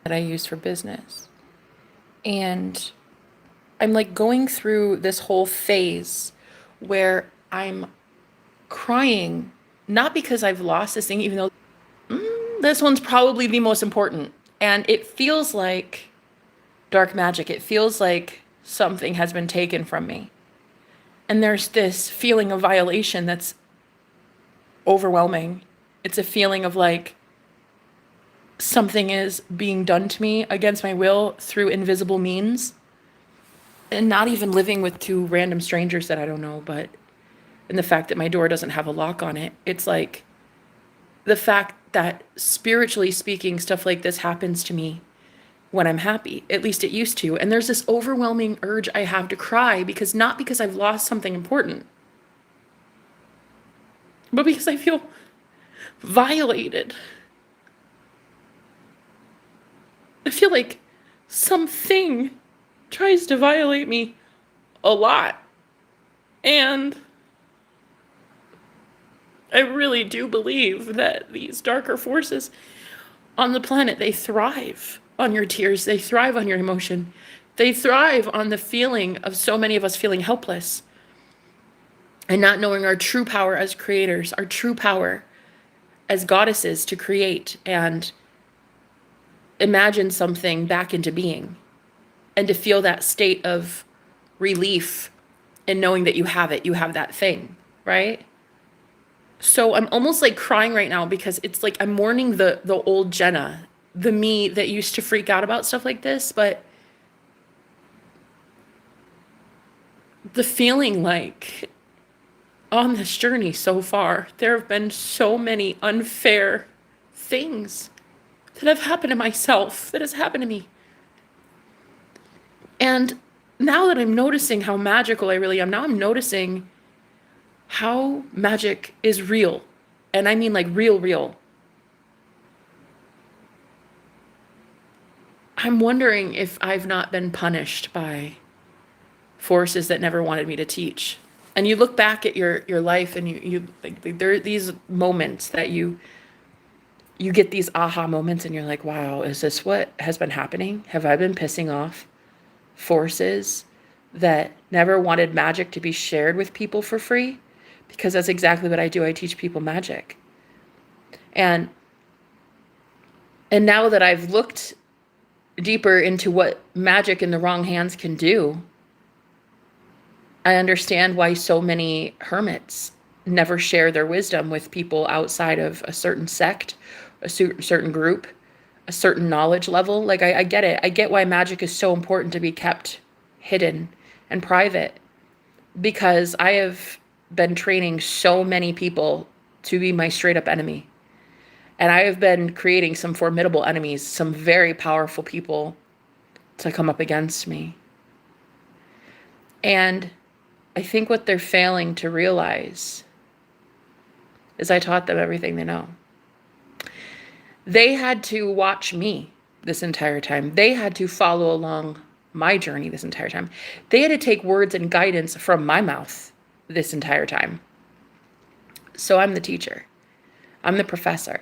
that I use for business. And I'm like going through this whole phase where I'm crying, not because I've lost this thing, even though this one's probably the most important. And it feels like dark magic. It feels like something has been taken from me. And there's this feeling of violation that's overwhelming. It's a feeling of like something is being done to me against my will through invisible means. And not even living with two random strangers that I don't know, but and the fact that my door doesn't have a lock on it. It's like the fact that spiritually speaking, stuff like this happens to me when I'm happy. At least it used to. And there's this overwhelming urge I have to cry because not because I've lost something important, but because I feel violated. I feel like something tries to violate me a lot. And I really do believe that these darker forces on the planet, they thrive on your tears, they thrive on your emotion, they thrive on the feeling of so many of us feeling helpless and not knowing our true power as creators, our true power as goddesses to create and imagine something back into being and to feel that state of relief in knowing that you have that thing, right? So I'm almost like crying right now because it's like I'm mourning the old Jenna, the me that used to freak out about stuff like this, but the feeling like on this journey so far, there have been so many unfair things that have happened to myself, that has happened to me. And now that I'm noticing how magical I really am, now I'm noticing how magic is real. And I mean like real, real. I'm wondering if I've not been punished by forces that never wanted me to teach. And you look back at your life and you like there are these moments that you get these aha moments and you're like, wow, is this what has been happening? Have I been pissing off forces that never wanted magic to be shared with people for free? Because that's exactly what I do. I teach people magic. And and now that I've looked deeper into what magic in the wrong hands can do, I understand why so many hermits never share their wisdom with people outside of a certain sect, a certain group, a certain knowledge level. Like, I get it. I get why magic is so important to be kept hidden and private because I have been training so many people to be my straight up enemy. And I have been creating some formidable enemies, some very powerful people to come up against me. And I think what they're failing to realize is I taught them everything they know. They had to watch me this entire time. They had to follow along my journey this entire time. They had to take words and guidance from my mouth this entire time. So I'm the teacher. I'm the professor.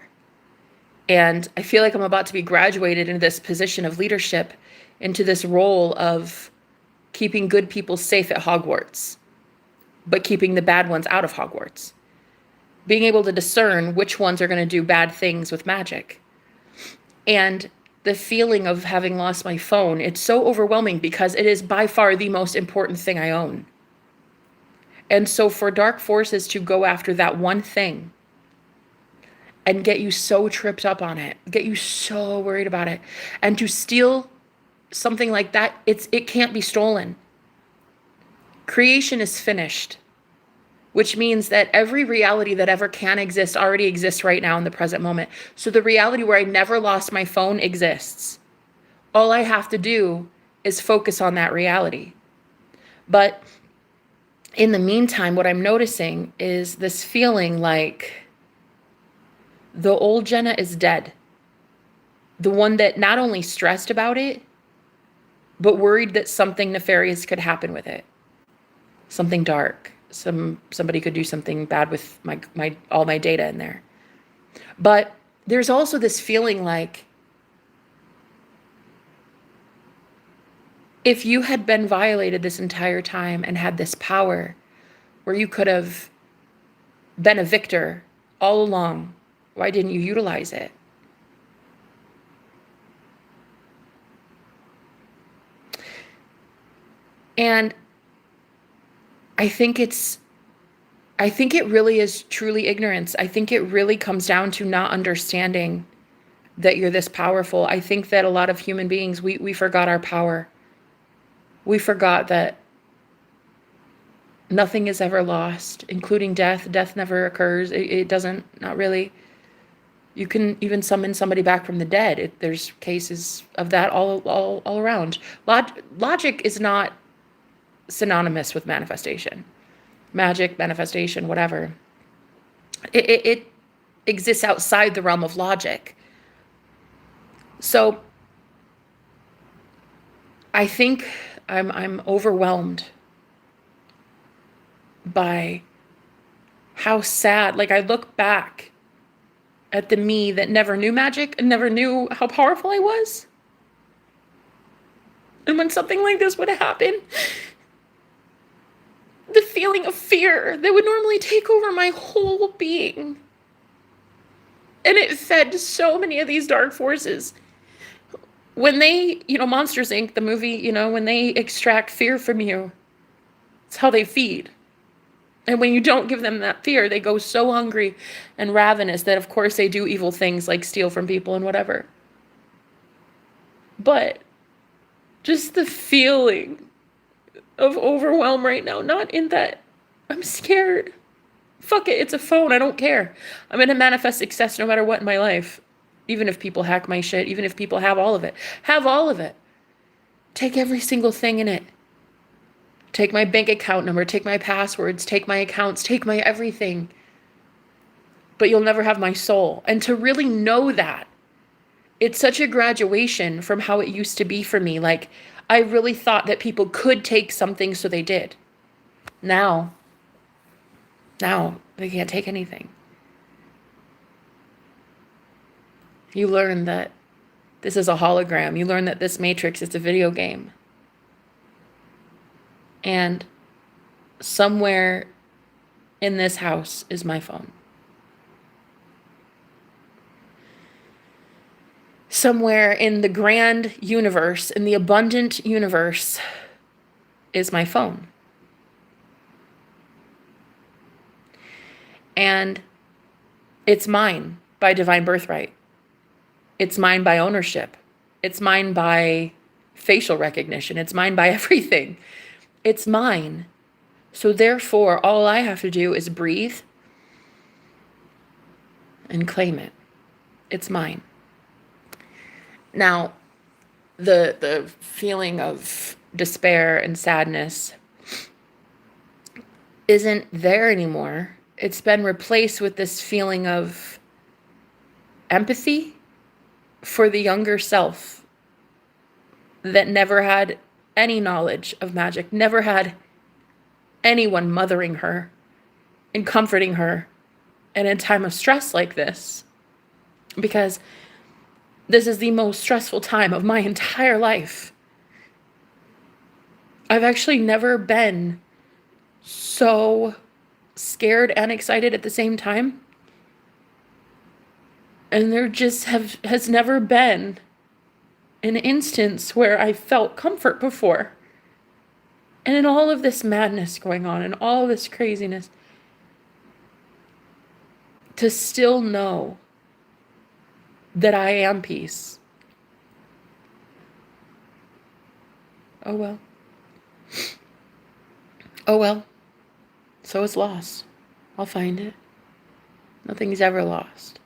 And I feel like I'm about to be graduated into this position of leadership, into this role of keeping good people safe at Hogwarts, but keeping the bad ones out of Hogwarts. Being able to discern which ones are going to do bad things with magic. And the feeling of having lost my phone, it's so overwhelming because it is by far the most important thing I own. And so for dark forces to go after that one thing and get you so tripped up on it, get you so worried about it, and to steal something like that, it can't be stolen. Creation is finished, which means that every reality that ever can exist already exists right now in the present moment. So the reality where I never lost my phone exists. All I have to do is focus on that reality. But in the meantime, what I'm noticing is this feeling like the old Jenna is dead. The one that not only stressed about it, but worried that something nefarious could happen with it. Something dark. Somebody could do something bad with my all my data in there. But there's also this feeling like If you had been violated this entire time and had this power where you could have been a victor all along, why didn't you utilize it? And I think it really is truly ignorance. I think it really comes down to not understanding that you're this powerful. I think that a lot of human beings, we forgot our power. We forgot that nothing is ever lost, including death. Death never occurs. It doesn't, not really. You can even summon somebody back from the dead. There's cases of that all around. Logic is not synonymous with manifestation. Magic, manifestation, whatever. It exists outside the realm of logic. So I think I'm overwhelmed by how sad, like I look back at the me that never knew magic and never knew how powerful I was. And when something like this would happen, the feeling of fear that would normally take over my whole being. And it fed so many of these dark forces. When they, Monsters Inc., the movie, when they extract fear from you, it's how they feed. And when you don't give them that fear, they go so hungry and ravenous that, of course, they do evil things like steal from people and whatever. But just the feeling of overwhelm right now, not in that I'm scared. Fuck it, it's a phone, I don't care. I'm going to manifest success no matter what in my life. Even if people hack my shit, even if people have all of it. Have all of it. Take every single thing in it. Take my bank account number, take my passwords, take my accounts, take my everything. But you'll never have my soul. And to really know that, it's such a graduation from how it used to be for me. Like, I really thought that people could take something, so they did. Now, they can't take anything. You learn that this is a hologram. You learn that this Matrix is a video game. And somewhere in this house is my phone. Somewhere in the grand universe, in the abundant universe, is my phone. And it's mine by divine birthright. It's mine by ownership. It's mine by facial recognition. It's mine by everything. It's mine. So therefore, all I have to do is breathe and claim it. It's mine. Now, the feeling of despair and sadness isn't there anymore. It's been replaced with this feeling of empathy for the younger self that never had any knowledge of magic, never had anyone mothering her and comforting her in a time of stress like this. Because this is the most stressful time of my entire life. I've actually never been so scared and excited at the same time. And there just has never been an instance where I felt comfort before. And in all of this madness going on and all this craziness, to still know that I am peace. Oh well. Oh well. So it's lost. I'll find it. Nothing's ever lost.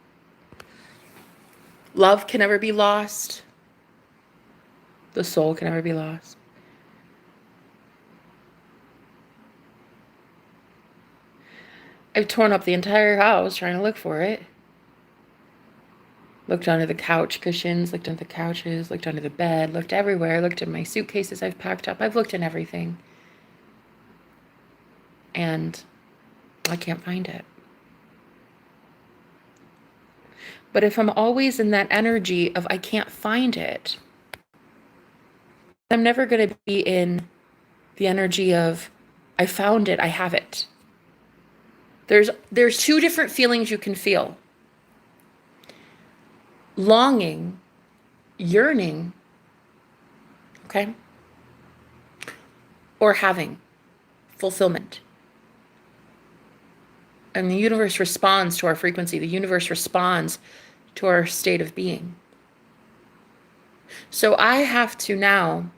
Love can never be lost. The soul can never be lost. I've torn up the entire house trying to look for it. Looked under the couch cushions, looked under the couches, looked under the bed, looked everywhere, looked in my suitcases I've packed up. I've looked in everything. And I can't find it. But if I'm always in that energy of I can't find it, I'm never going to be in the energy of, I found it, I have it. There's two different feelings you can feel. Longing, yearning, okay? Or having fulfillment. And the universe responds to our frequency. The universe responds to our state of being. So I have to now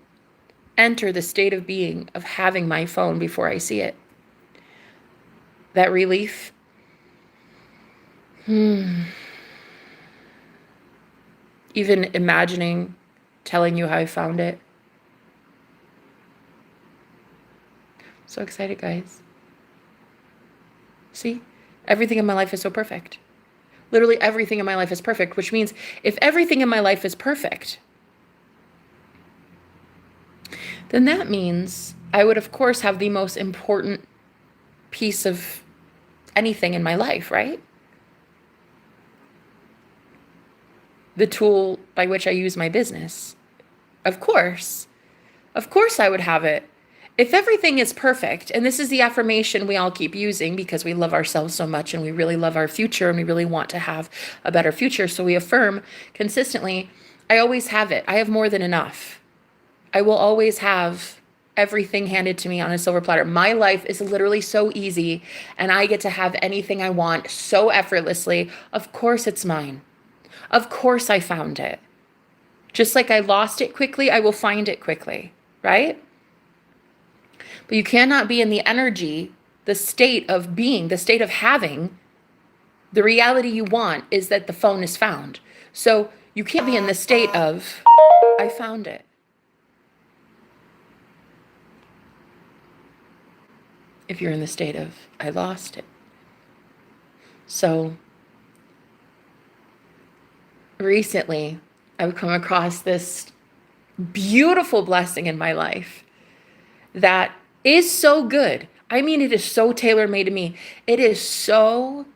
enter the state of being of having my phone before I see it. That relief. Even imagining telling you how I found it. So excited, guys. See? Everything in my life is so perfect. Literally everything in my life is perfect, which means if everything in my life is perfect, then that means I would, of course, have the most important piece of anything in my life, right? The tool by which I use my business. Of course I would have it. If everything is perfect, and this is the affirmation we all keep using because we love ourselves so much and we really love our future and we really want to have a better future, so we affirm consistently, I always have it. I have more than enough. I will always have everything handed to me on a silver platter. My life is literally so easy and I get to have anything I want so effortlessly. Of course it's mine. Of course I found it. Just like I lost it quickly, I will find it quickly, right? But you cannot be in the energy, the state of being, the state of having. The reality you want is that the phone is found. So you can't be in the state of, I found it. If you're in the state of, I lost it. So recently, I've come across this beautiful blessing in my life that is so good. I mean, it is so tailor-made to me. It is so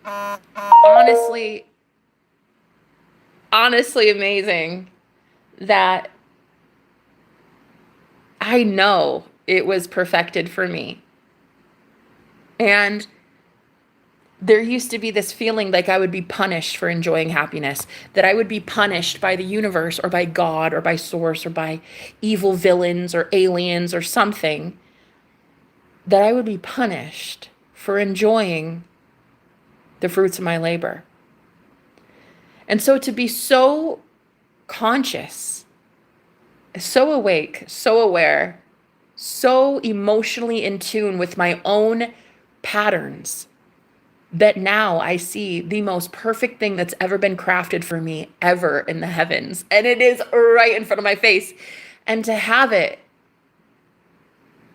honestly amazing that I know it was perfected for me. And there used to be this feeling like I would be punished for enjoying happiness, that I would be punished by the universe or by God or by source or by evil villains or aliens or something, that I would be punished for enjoying the fruits of my labor. And so to be so conscious, so awake, so aware, so emotionally in tune with my own patterns, that now I see the most perfect thing that's ever been crafted for me ever in the heavens. And it is right in front of my face. And to have it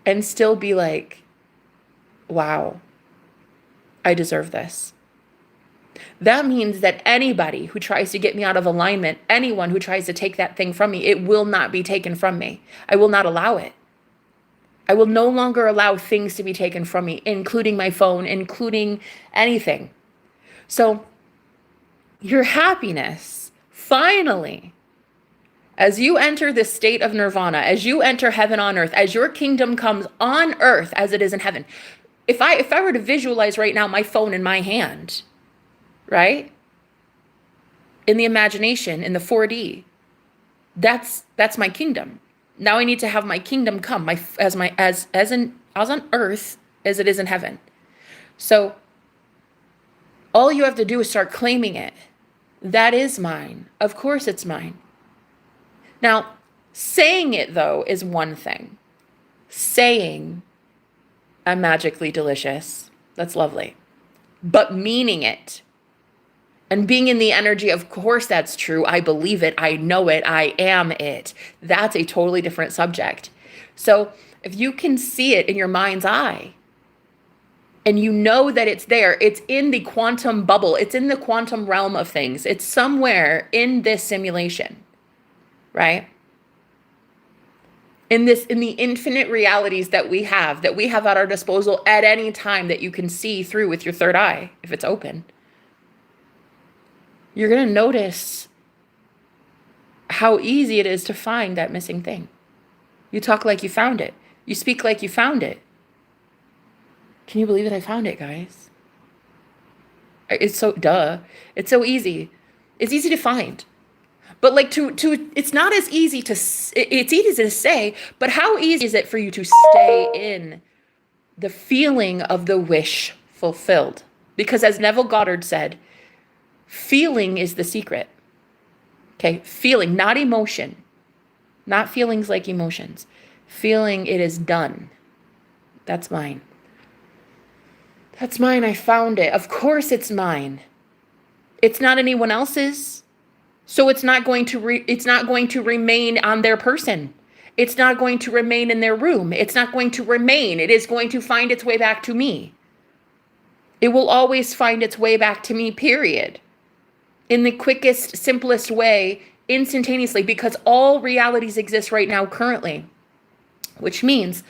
and still be like, wow, I deserve this. That means that anybody who tries to get me out of alignment, anyone who tries to take that thing from me, it will not be taken from me. I will not allow it. I will no longer allow things to be taken from me, including my phone, including anything. So your happiness, finally, as you enter this state of nirvana, as you enter heaven on earth, as your kingdom comes on earth as it is in heaven. If I were to visualize right now my phone in my hand, right? In the imagination, in the 4D, that's my kingdom. Now I need to have my kingdom come, as on earth as it is in heaven. So all you have to do is start claiming it. That is mine. Of course it's mine. Now, saying it though is one thing. Saying I'm magically delicious, that's lovely. But meaning it and being in the energy, of course that's true. I believe it. I know it. I am it. That's a totally different subject. So if you can see it in your mind's eye and you know that it's there, it's in the quantum bubble. It's in the quantum realm of things. It's somewhere in this simulation, right? In the infinite realities that we have at our disposal at any time that you can see through with your third eye, if it's open. You're going to notice how easy it is to find that missing thing. You talk like you found it. You speak like you found it. Can you believe that I found it, guys? It's so, duh. It's so easy. It's easy to find. But like it's not as easy to, it's easy to say, but how easy is it for you to stay in the feeling of the wish fulfilled? Because as Neville Goddard said, feeling is the secret. Okay, feeling, not emotion. Not feelings like emotions. Feeling it is done. That's mine. That's mine. I found it. Of course it's mine. It's not anyone else's. So it's not going to remain on their person. It's not going to remain in their room. It's not going to remain. It is going to find its way back to me. It will always find its way back to me, period. In the quickest, simplest way, instantaneously, because all realities exist right now currently. Which means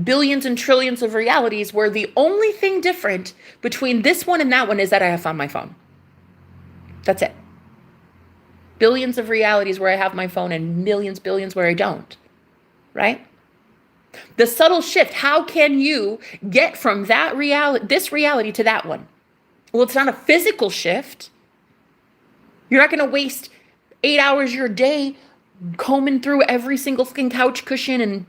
billions and trillions of realities where the only thing different between this one and that one is that I have found my phone. That's it. Billions of realities where I have my phone and millions, billions where I don't, right? The subtle shift, how can you get from that reality, this reality to that one? Well, it's not a physical shift. You're not going to waste 8 hours of your day combing through every single fucking couch cushion and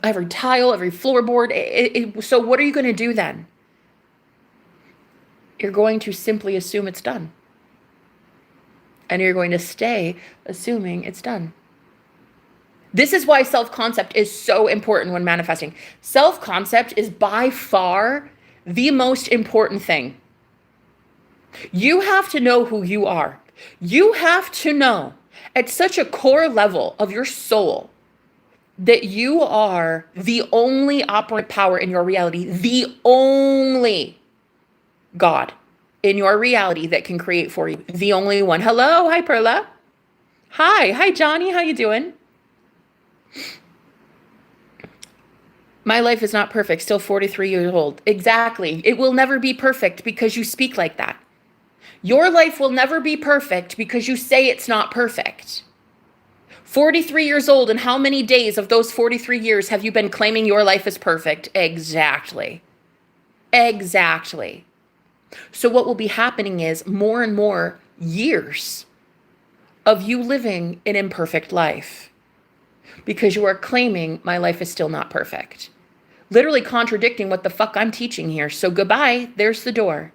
every tile, every floorboard. So what are you going to do then? You're going to simply assume it's done. And you're going to stay assuming it's done. This is why self-concept is so important when manifesting. Self-concept is by far the most important thing. You have to know who you are. You have to know at such a core level of your soul that you are the only operant power in your reality, the only God in your reality that can create for you. The only one. Hello. Hi, Perla. Hi, Johnny. How you doing? My life is not perfect. Still 43 years old. Exactly. It will never be perfect because you speak like that. Your life will never be perfect because you say it's not perfect. 43 years old, and how many days of those 43 years have you been claiming your life is perfect? Exactly. So what will be happening is more and more years of you living an imperfect life because you are claiming my life is still not perfect. Literally contradicting what the fuck I'm teaching here. So goodbye, there's the door.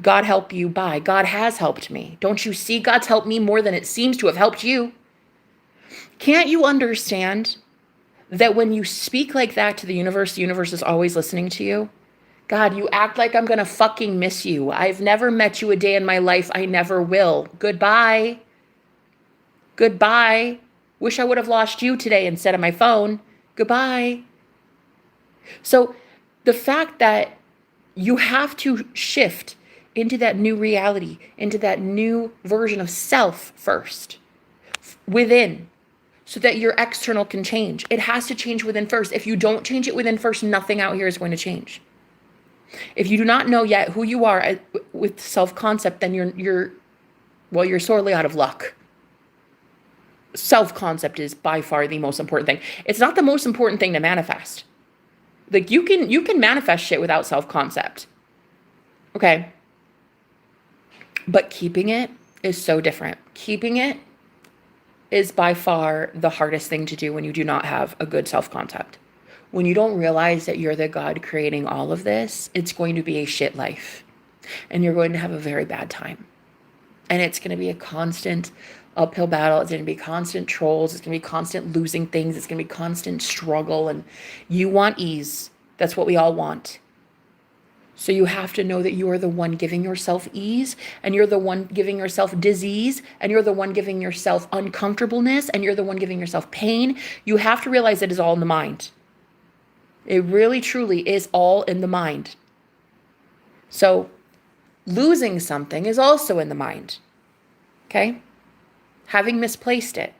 God help you, bye. God has helped me. Don't you see? God's helped me more than it seems to have helped you. Can't you understand that when you speak like that to the universe is always listening to you? God, you act like I'm going to fucking miss you. I've never met you a day in my life. I never will. Goodbye. Wish I would have lost you today instead of my phone. Goodbye. So the fact that you have to shift into that new reality, into that new version of self first, within, so that your external can change. It has to change within first. If you don't change it within first, nothing out here is going to change. If you do not know yet who you are with self-concept, then you're sorely out of luck. Self-concept is by far the most important thing. It's not the most important thing to manifest. Like you can manifest shit without self-concept. Okay. But keeping it is so different. Keeping it is by far the hardest thing to do when you do not have a good self-concept. When you don't realize that you're the God creating all of this, it's going to be a shit life. And you're going to have a very bad time. And it's going to be a constant uphill battle. It's going to be constant trolls. It's going to be constant losing things. It's going to be constant struggle. And you want ease. That's what we all want. So you have to know that you are the one giving yourself ease, and you're the one giving yourself disease, and you're the one giving yourself uncomfortableness, and you're the one giving yourself pain. You have to realize it is all in the mind. It really, truly is all in the mind. So losing something is also in the mind. Okay? Having misplaced it.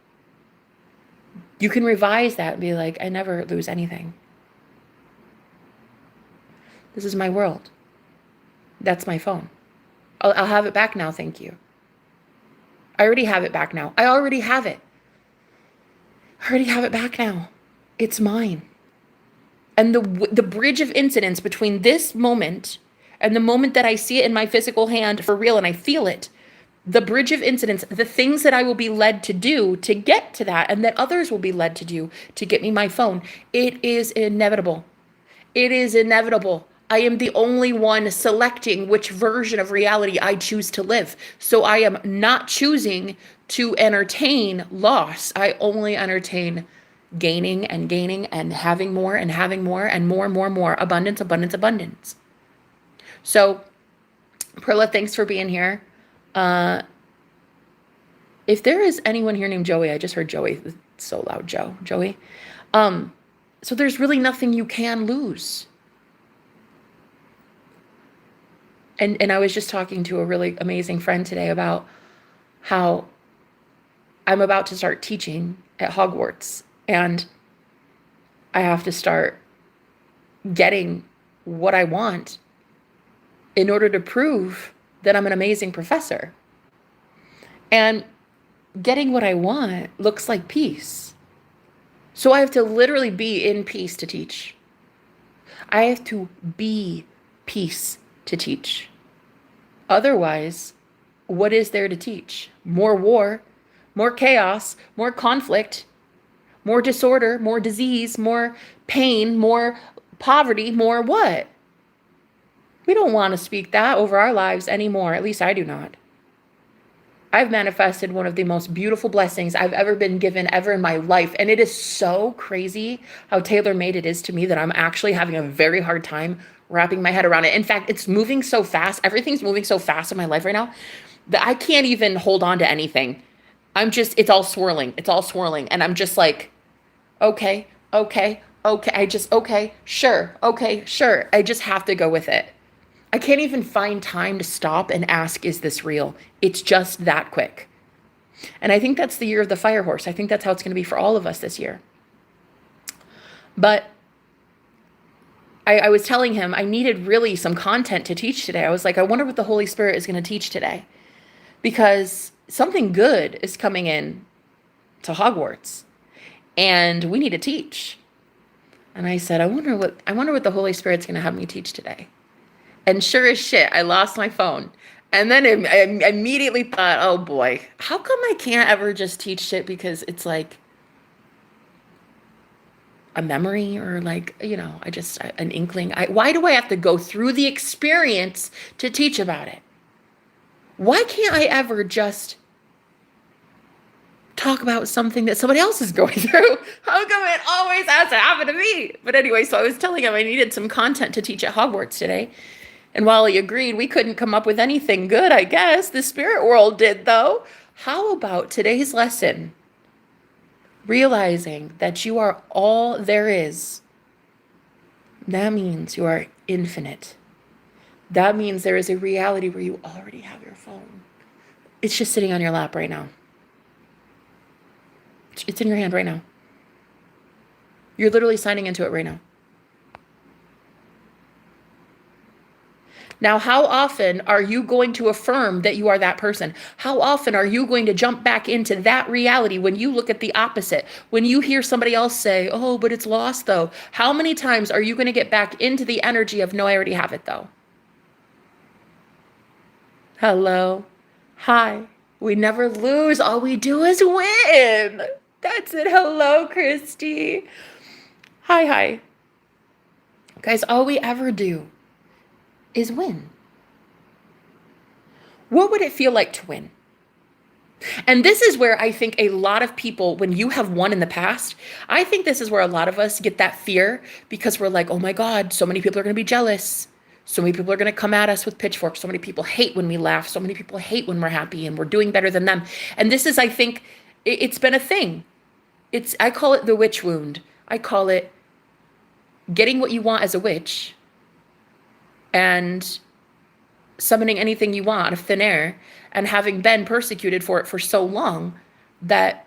You can revise that and be like, I never lose anything. This is my world. That's my phone. I'll have it back now, thank you. I already have it back now. I already have it. I already have it back now. It's mine. And the bridge of incidence between this moment and the moment that I see it in my physical hand for real and I feel it, the bridge of incidence, the things that I will be led to do to get to that and that others will be led to do to get me my phone, it is inevitable. It is inevitable. I am the only one selecting which version of reality I choose to live. So I am not choosing to entertain loss. I only entertain gaining and having more and more. Abundance, abundance, abundance. So, Perla, thanks for being here. If there is anyone here named Joey, I just heard Joey. It's so loud, Joey. So there's really nothing you can lose. And I was just talking to a really amazing friend today about how I'm about to start teaching at Hogwarts, and I have to start getting what I want in order to prove that I'm an amazing professor. And getting what I want looks like peace. So I have to literally be in peace to teach. I have to be peace to teach. Otherwise, what is there to teach? More war, more chaos, more conflict, more disorder, more disease, more pain, more poverty, more what? We don't want to speak that over our lives anymore. At least I do not. I've manifested one of the most beautiful blessings I've ever been given ever in my life. And it is so crazy how tailor-made it is to me that I'm actually having a very hard time wrapping my head around it. In fact, it's moving so fast. Everything's moving so fast in my life right now that I can't even hold on to anything. It's all swirling. It's all swirling. And I'm just like, okay. Sure. I just have to go with it. I can't even find time to stop and ask, is this real? It's just that quick. And I think that's the year of the fire horse. I think that's how it's going to be for all of us this year. But I was telling him I needed really some content to teach today. I was like, I wonder what the Holy Spirit is going to teach today. Because something good is coming in to Hogwarts. And we need to teach. And I said, I wonder what the Holy Spirit's going to have me teach today. And sure as shit, I lost my phone. And then I immediately thought, oh boy, how come I can't ever just teach shit because it's like a memory or like, an inkling. Why do I have to go through the experience to teach about it? Why can't I ever just talk about something that somebody else is going through? How come it always has to happen to me? But anyway, so I was telling him I needed some content to teach at Hogwarts today. And while he agreed, we couldn't come up with anything good, I guess. The spirit world did, though. How about today's lesson? Realizing that you are all there is. That means you are infinite. That means there is a reality where you already have your phone. It's just sitting on your lap right now. It's in your hand right now. You're literally signing into it right now. Now, how often are you going to affirm that you are that person? How often are you going to jump back into that reality when you look at the opposite? When you hear somebody else say, oh, but it's lost though. How many times are you going to get back into the energy of, no, I already have it though? Hello. Hi. We never lose. All we do is win. That's it. Hello, Christy. Hi. Guys, all we ever do is win. What would it feel like to win? And this is where I think a lot of people, when you have won in the past, I think this is where a lot of us get that fear because we're like, oh my God, so many people are going to be jealous. So many people are going to come at us with pitchforks. So many people hate when we laugh. So many people hate when we're happy and we're doing better than them. And this is, I think, it's been a thing. I call it the witch wound. I call it getting what you want as a witch and summoning anything you want out of thin air and having been persecuted for it for so long that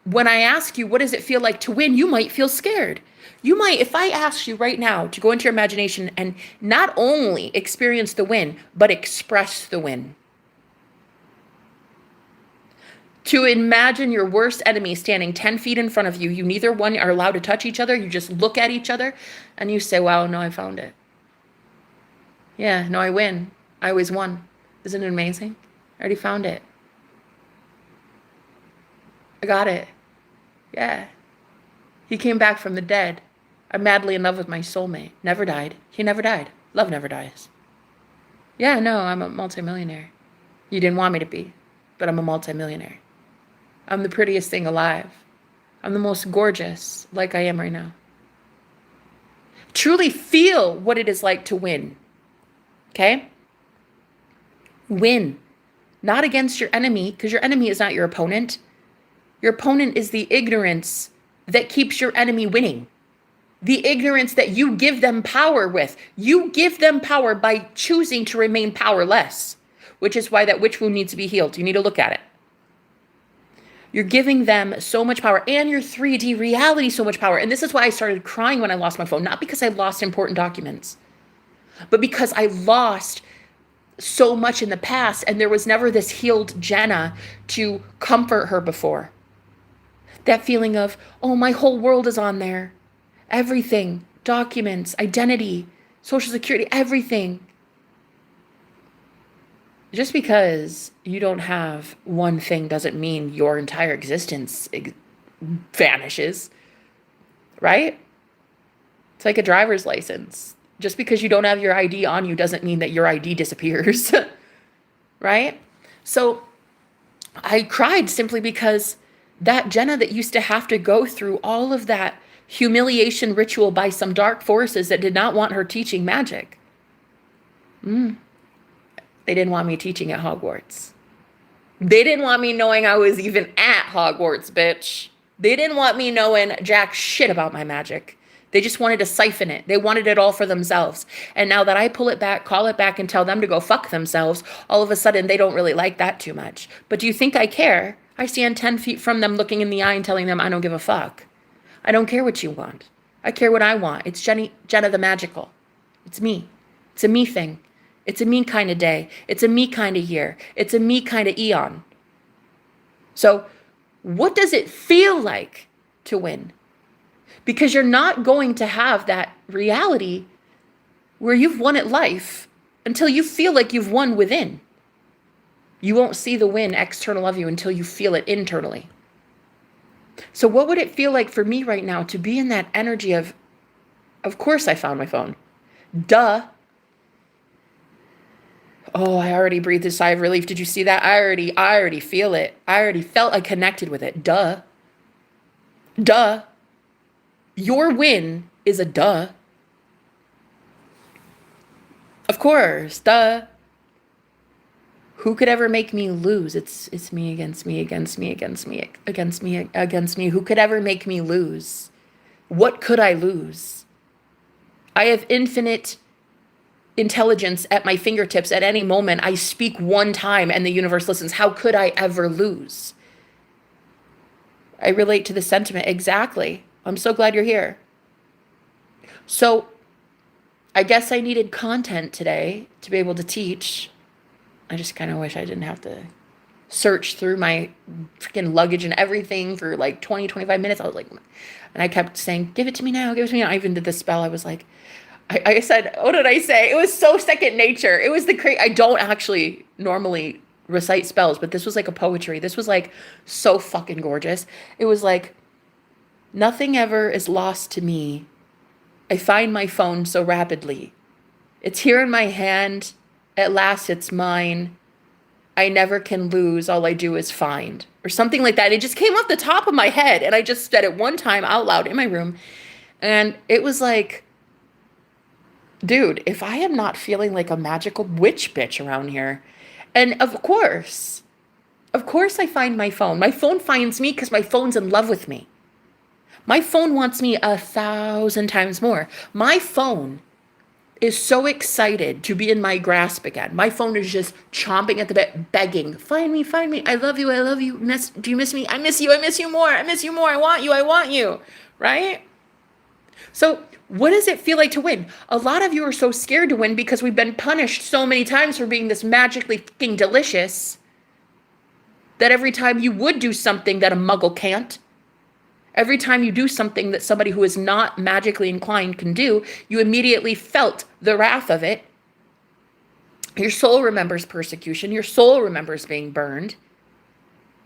when I ask you, what does it feel like to win? You might feel scared. You might, if I asked you right now to go into your imagination and not only experience the win, but express the win. To imagine your worst enemy standing 10 feet in front of you. You neither one are allowed to touch each other. You just look at each other and you say, wow, no, I found it. Yeah, no, I win. I always won. Isn't it amazing? I already found it. I got it. Yeah. He came back from the dead. I'm madly in love with my soulmate. Never died. He never died. Love never dies. Yeah, no, I'm a multimillionaire. You didn't want me to be, but I'm a multimillionaire. I'm the prettiest thing alive. I'm the most gorgeous, like I am right now. Truly feel what it is like to win. Okay? Win. Not against your enemy, because your enemy is not your opponent. Your opponent is the ignorance that keeps your enemy winning. The ignorance that you give them power with. You give them power by choosing to remain powerless, which is why that witch wound needs to be healed. You need to look at it. You're giving them so much power, and your 3D reality so much power. And this is why I started crying when I lost my phone. Not because I lost important documents, but because I lost so much in the past, and there was never this healed Jenna to comfort her before. That feeling of, oh, my whole world is on there. Everything, documents, identity, social security, everything. Just because you don't have one thing doesn't mean your entire existence vanishes, right? It's like a driver's license. Just because you don't have your ID on you doesn't mean that your ID disappears, right? So I cried simply because that Jenna that used to have to go through all of that humiliation ritual by some dark forces that did not want her teaching magic. They didn't want me teaching at Hogwarts. They didn't want me knowing I was even at Hogwarts, bitch. They didn't want me knowing jack shit about my magic. They just wanted to siphon it. They wanted it all for themselves. And now that I pull it back, call it back, and tell them to go fuck themselves, all of a sudden they don't really like that too much. But do you think I care? I stand 10 feet from them looking in the eye and telling them I don't give a fuck. I don't care what you want. I care what I want. It's Jenna the Magical. It's me. It's a me thing. It's a me kind of day. It's a me kind of year. It's a me kind of eon. So what does it feel like to win? Because you're not going to have that reality where you've won at life until you feel like you've won within. You won't see the win external of you until you feel it internally. So what would it feel like for me right now to be in that energy of course I found my phone. Duh. Oh, I already breathed a sigh of relief. Did you see that? I already feel it. I already felt I connected with it. Duh. Duh. Your win is a duh. Of course, duh. Who could ever make me lose? It's me against me, against me, against me, against me, against me. Who could ever make me lose? What could I lose? I have infinite intelligence at my fingertips at any moment. I speak one time and the universe listens. How could I ever lose? I relate to the sentiment exactly. I'm so glad you're here. So I guess I needed content today to be able to teach. I just kind of wish I didn't have to search through my freaking luggage and everything for like 20, 25 minutes. I was like, and I kept saying, give it to me now, give it to me now. I even did the spell. I was like, I said, what did I say? It was so second nature. It was I don't actually normally recite spells, but this was like a poetry. This was like so fucking gorgeous. It was like, nothing ever is lost to me. I find my phone so rapidly. It's here in my hand. At last it's mine. I never can lose. All I do is find. Or something like that. It just came off the top of my head. And I just said it one time out loud in my room. And it was like, dude, if I am not feeling like a magical witch bitch around here. And of course I find my phone. My phone finds me because my phone's in love with me. My phone wants me 1,000 times more. My phone is so excited to be in my grasp again. My phone is just chomping at the bit, begging, find me, find me. I love you, I love you. Do you miss me? I miss you more. I miss you more. I want you. Right? So what does it feel like to win? A lot of you are so scared to win because we've been punished so many times for being this magically fucking delicious that every time you would do something that a muggle can't, every time you do something that somebody who is not magically inclined can do, you immediately felt the wrath of it. Your soul remembers persecution. Your soul remembers being burned.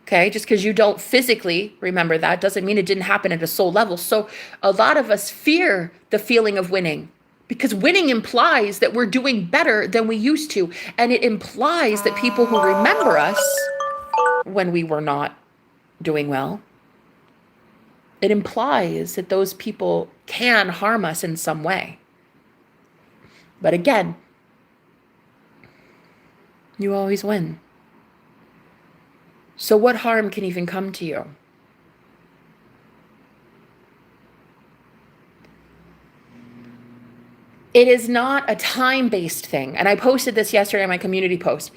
Okay, just because you don't physically remember that doesn't mean it didn't happen at a soul level. So a lot of us fear the feeling of winning because winning implies that we're doing better than we used to. And it implies that people who remember us when we were not doing well, it implies that those people can harm us in some way. But again, you always win. So what harm can even come to you? It is not a time-based thing. And I posted this yesterday on my community post.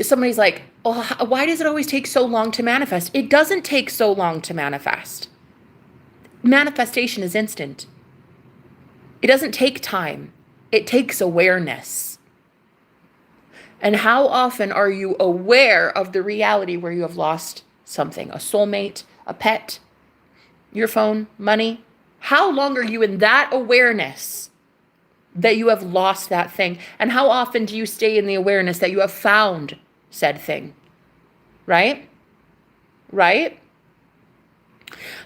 Somebody's like, oh, why does it always take so long to manifest? It doesn't take so long to manifest. Manifestation is instant. It doesn't take time. It takes awareness. And how often are you aware of the reality where you have lost something? A soulmate, a pet, your phone, money? How long are you in that awareness that you have lost that thing? And how often do you stay in the awareness that you have found said thing? Right? Right?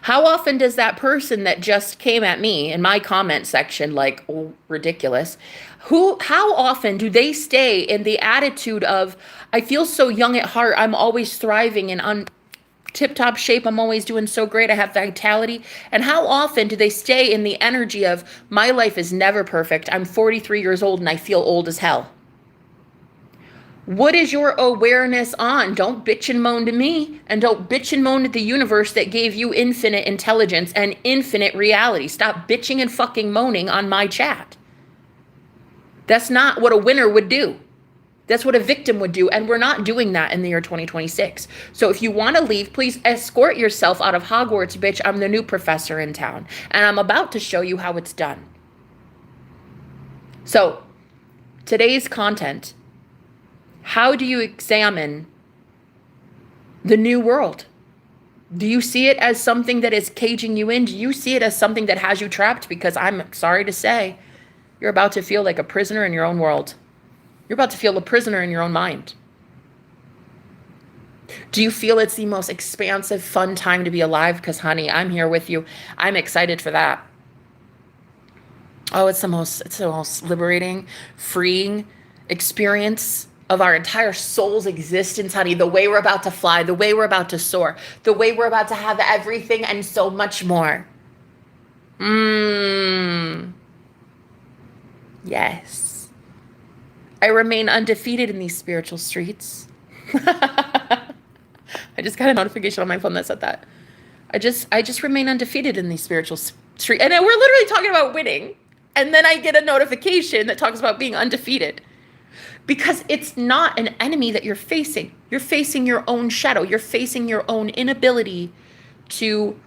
How often does that person that just came at me in my comment section like, oh, ridiculous, how often do they stay in the attitude of, I feel so young at heart, I'm always thriving and on tip-top shape, I'm always doing so great, I have vitality? And how often do they stay in the energy of, my life is never perfect, I'm 43 years old and I feel old as hell? What is your awareness on? Don't bitch and moan to me, and don't bitch and moan at the universe that gave you infinite intelligence and infinite reality. Stop bitching and fucking moaning on my chat. That's not what a winner would do. That's what a victim would do, and we're not doing that in the year 2026. So if you want to leave, please escort yourself out of Hogwarts, bitch. I'm the new professor in town, and I'm about to show you how it's done. So today's content: how do you examine the new world? Do you see it as something that is caging you in? Do you see it as something that has you trapped? Because I'm sorry to say, you're about to feel like a prisoner in your own world. You're about to feel a prisoner in your own mind. Do you feel it's the most expansive, fun time to be alive? Because, honey, I'm here with you. I'm excited for that. Oh, it's the most liberating, freeing experience of our entire soul's existence, honey. The way we're about to fly, the way we're about to soar, the way we're about to have everything and so much more. Yes. I remain undefeated in these spiritual streets. I just got a notification on my phone that said that. I just remain undefeated in these spiritual streets. And we're literally talking about winning. And then I get a notification that talks about being undefeated. Because it's not an enemy that you're facing. You're facing your own shadow. You're facing your own inability to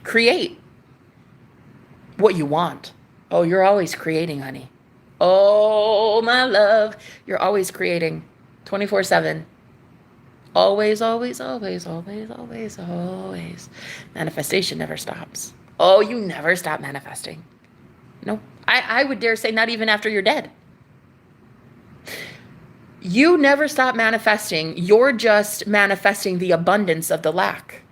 create what you want. Oh, you're always creating, honey. Oh, my love. You're always creating 24/7. Always, always, always, always, always, always. Manifestation never stops. Oh, you never stop manifesting. No, I would dare say not even after you're dead. You never stop manifesting. You're just manifesting the abundance of the lack.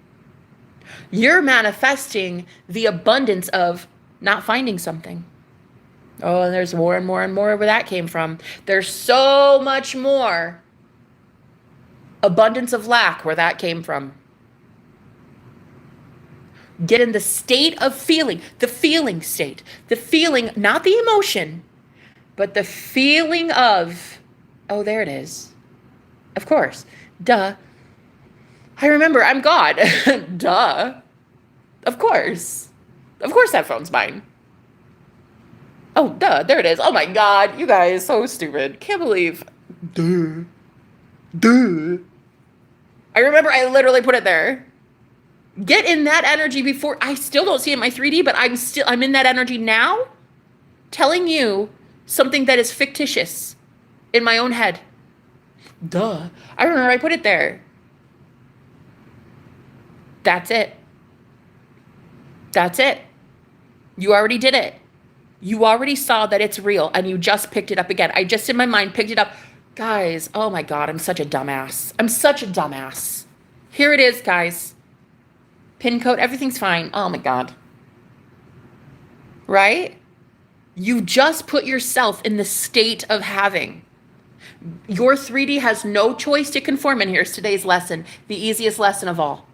You're manifesting the abundance of not finding something. Oh, and there's more and more and more where that came from. There's so much more abundance of lack where that came from. Get in the state of feeling, the feeling state, the feeling, not the emotion, but the feeling of, oh, there it is. Of course. Duh. I remember I'm God. Duh. Of course. Of course that phone's mine. Oh, duh. There it is. Oh my God. You guys, so stupid. Can't believe. Duh. I remember I literally put it there. Get in that energy before. I still don't see it in my 3D, but I'm in that energy now, telling you something that is fictitious in my own head. Duh. I remember I put it there. That's it. That's it. You already did it. You already saw that it's real and you just picked it up again. I just in my mind picked it up. Guys, oh my God, I'm such a dumbass. I'm such a dumbass. Here it is, guys. Pin code, everything's fine. Oh my God. Right? You just put yourself in the state of having. Your 3D has no choice to conform, and here's today's lesson, the easiest lesson of all.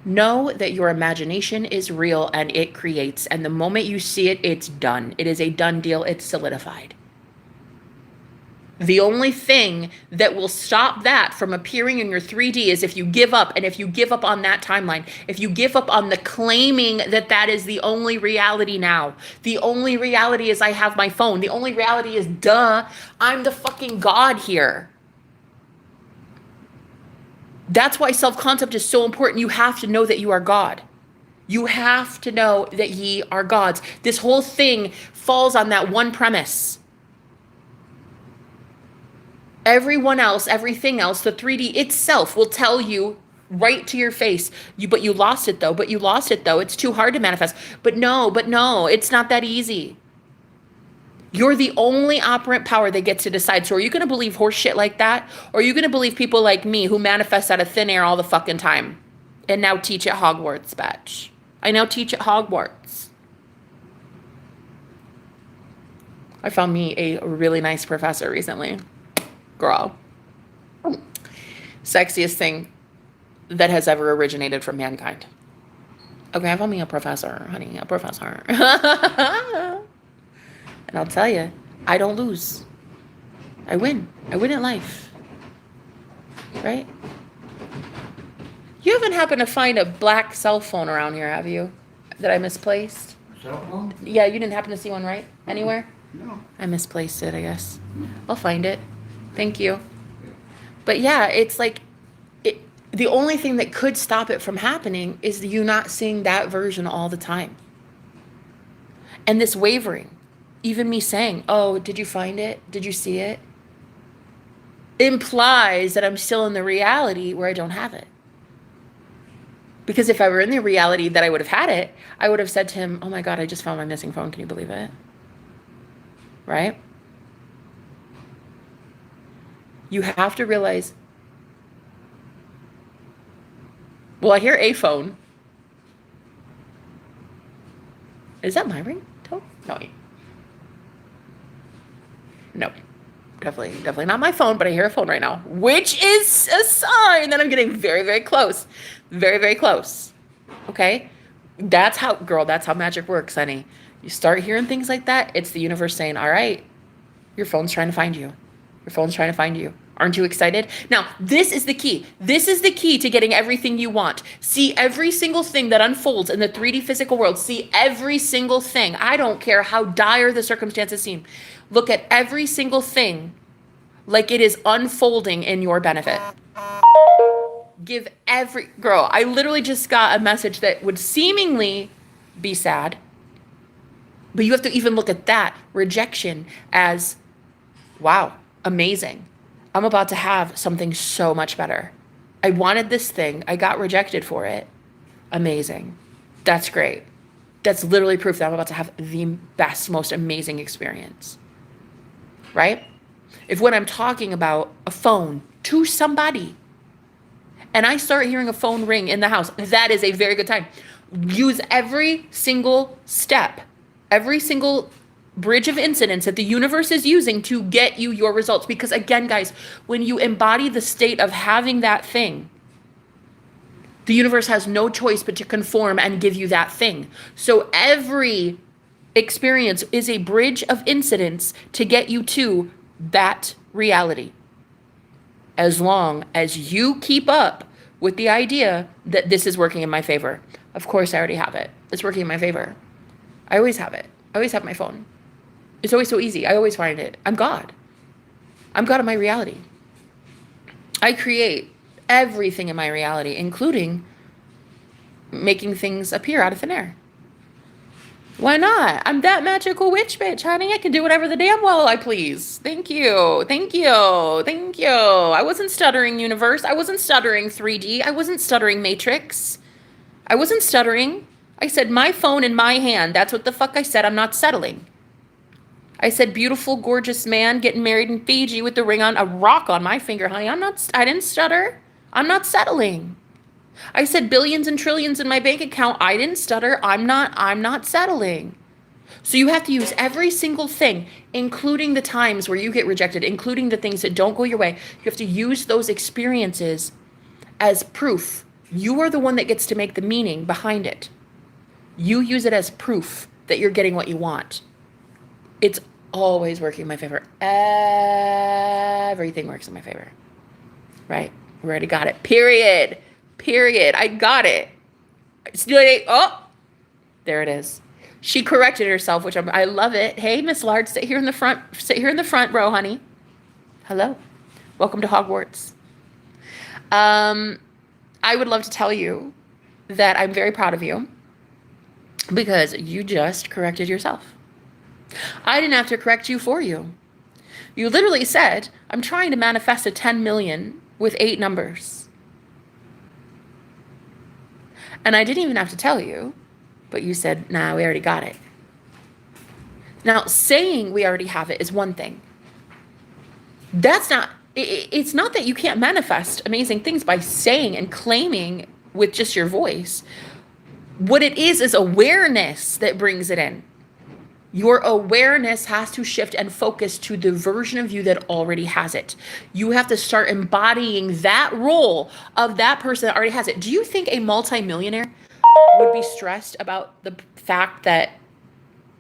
Know that your imagination is real and it creates, and the moment you see it, it's done. It is a done deal. It's solidified. The only thing that will stop that from appearing in your 3D is if you give up, and if you give up on that timeline, if you give up on the claiming that that is the only reality now. The only reality is I have my phone. The only reality is, duh, I'm the fucking God here. That's why self-concept is so important. You have to know that you are God. You have to know that ye are gods. This whole thing falls on that one premise. Everyone else, everything else, the 3D itself will tell you right to your face. But you lost it though. But you lost it though. It's too hard to manifest. But no, it's not that easy. You're the only operant power that gets to decide. So are you going to believe horse shit like that? Or are you going to believe people like me who manifest out of thin air all the fucking time and now teach at Hogwarts, bitch? I now teach at Hogwarts. I found me a really nice professor recently. Girl. Sexiest thing that has ever originated from mankind. Okay, I found me a professor, honey, a professor. And I'll tell you, I don't lose. I win. I win at life. Right? You haven't happened to find a black cell phone around here, have you? That I misplaced? Cell phone? Yeah, you didn't happen to see one, right? Anywhere? No. I misplaced it, I guess. I'll find it. Thank you. But yeah, it's like, the only thing that could stop it from happening is you not seeing that version all the time. And this wavering. Even me saying, oh, did you find it? Did you see it? Implies that I'm still in the reality where I don't have it. Because if I were in the reality that I would have had it, I would have said to him, oh my God, I just found my missing phone. Can you believe it? Right? You have to realize, well, I hear a phone. Is that my ringtone? No. No, definitely not my phone, but I hear a phone right now, which is a sign that I'm getting very, very close. Very, very close. Okay? That's how magic works, honey. You start hearing things like that, it's the universe saying, all right, your phone's trying to find you. Your phone's trying to find you. Aren't you excited? Now, this is the key. This is the key to getting everything you want. See every single thing that unfolds in the 3D physical world. See every single thing. I don't care how dire the circumstances seem. Look at every single thing like it is unfolding in your benefit. Girl, I literally just got a message that would seemingly be sad, but you have to even look at that rejection as, wow, amazing. I'm about to have something so much better. I wanted this thing. I got rejected for it. Amazing. That's great. That's literally proof that I'm about to have the best, most amazing experience. Right? If when I'm talking about a phone to somebody and I start hearing a phone ring in the house, that is a very good time. Use every single step, every single bridge of incidents that the universe is using to get you your results. Because again, guys, when you embody the state of having that thing, the universe has no choice but to conform and give you that thing. So every experience is a bridge of incidents to get you to that reality. As long as you keep up with the idea that this is working in my favor. Of course, I already have it. It's working in my favor. I always have it. I always have my phone. It's always so easy. I always find it. I'm God. I'm God of my reality. I create everything in my reality, including making things appear out of thin air. Why not? I'm that magical witch bitch, honey. I can do whatever the damn well I please. Thank you. Thank you. Thank you. I wasn't stuttering universe. I wasn't stuttering 3D. I wasn't stuttering Matrix. I wasn't stuttering. I said my phone in my hand. That's what the fuck I said. I'm not settling. I said beautiful, gorgeous man getting married in Fiji with the ring on a rock on my finger, honey. I didn't stutter. I'm not settling. I said billions and trillions in my bank account. I didn't stutter. I'm not settling. So you have to use every single thing, including the times where you get rejected, including the things that don't go your way. You have to use those experiences as proof. You are the one that gets to make the meaning behind it. You use it as proof that you're getting what you want. It's always working in my favor. Everything works in my favor. Right? We already got it. Period. I got it. Oh, there it is. She corrected herself, which I love it. Hey, Miss Lard, sit here in the front. Sit here in the front row, honey. Hello. Welcome to Hogwarts. I would love to tell you that I'm very proud of you because you just corrected yourself. I didn't have to correct you for you. You literally said, I'm trying to manifest a 10 million with 8 numbers. And I didn't even have to tell you, but you said, nah, we already got it. Now, saying we already have it is one thing. It's not that you can't manifest amazing things by saying and claiming with just your voice. What it is awareness that brings it in. Your awareness has to shift and focus to the version of you that already has it. You have to start embodying that role of that person that already has it. Do you think a multimillionaire would be stressed about the fact that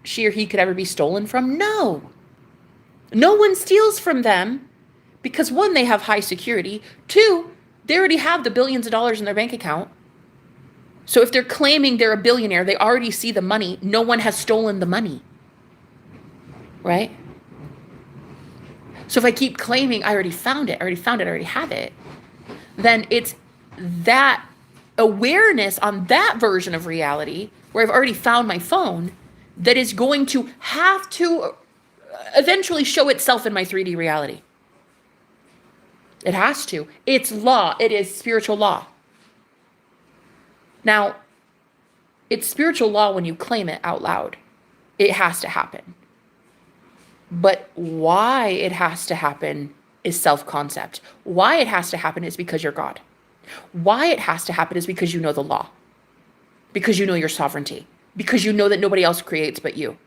she or he could ever be stolen from? No. No one steals from them because 1, they have high security. 2, they already have the billions of dollars in their bank account. So if they're claiming they're a billionaire, they already see the money. No one has stolen the money. Right? So if I keep claiming I already found it, I already have it, then it's that awareness on that version of reality where I've already found my phone that is going to have to eventually show itself in my 3D reality. It has to. It's law. It is spiritual law. Now, it's spiritual law when you claim it out loud. It has to happen. But why it has to happen is self-concept. Why it has to happen is because you're God. Why it has to happen is because you know the law. Because you know your sovereignty. Because you know that nobody else creates but you.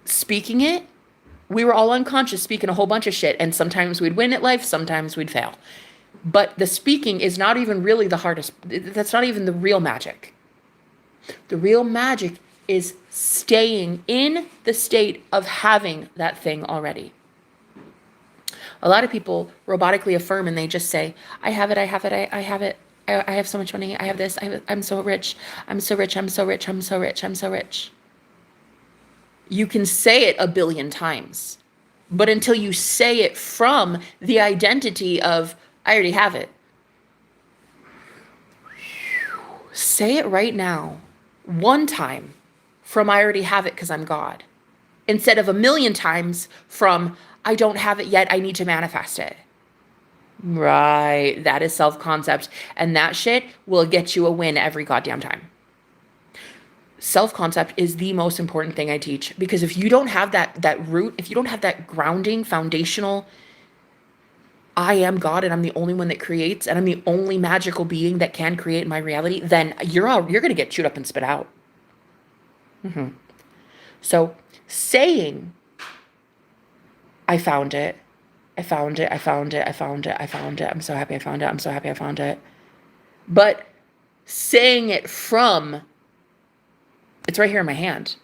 Speaking it, we were all unconscious speaking a whole bunch of shit. And sometimes we'd win at life, sometimes we'd fail. But the speaking is not even really the hardest. That's not even the real magic. The real magic is staying in the state of having that thing already. A lot of people robotically affirm and they just say, I have it, I have it, I have it. I have so much money. I have this. I'm so rich. I'm so rich. I'm so rich. I'm so rich. I'm so rich. You can say it a billion times, but until you say it from the identity of, I already have it. Say it right now, one time from I already have it because I'm God, instead of 1,000,000 times from I don't have it yet, I need to manifest it. Right, that is self-concept, and that shit will get you a win every goddamn time. Self-concept is the most important thing I teach, because if you don't have that root, if you don't have that grounding, foundational, I am God and I'm the only one that creates and I'm the only magical being that can create my reality, then you're going to get chewed up and spit out. So saying, I found it, I found it, I found it, I found it, I found it, I'm so happy I found it, I'm so happy I found it. But saying it from, it's right here in my hand.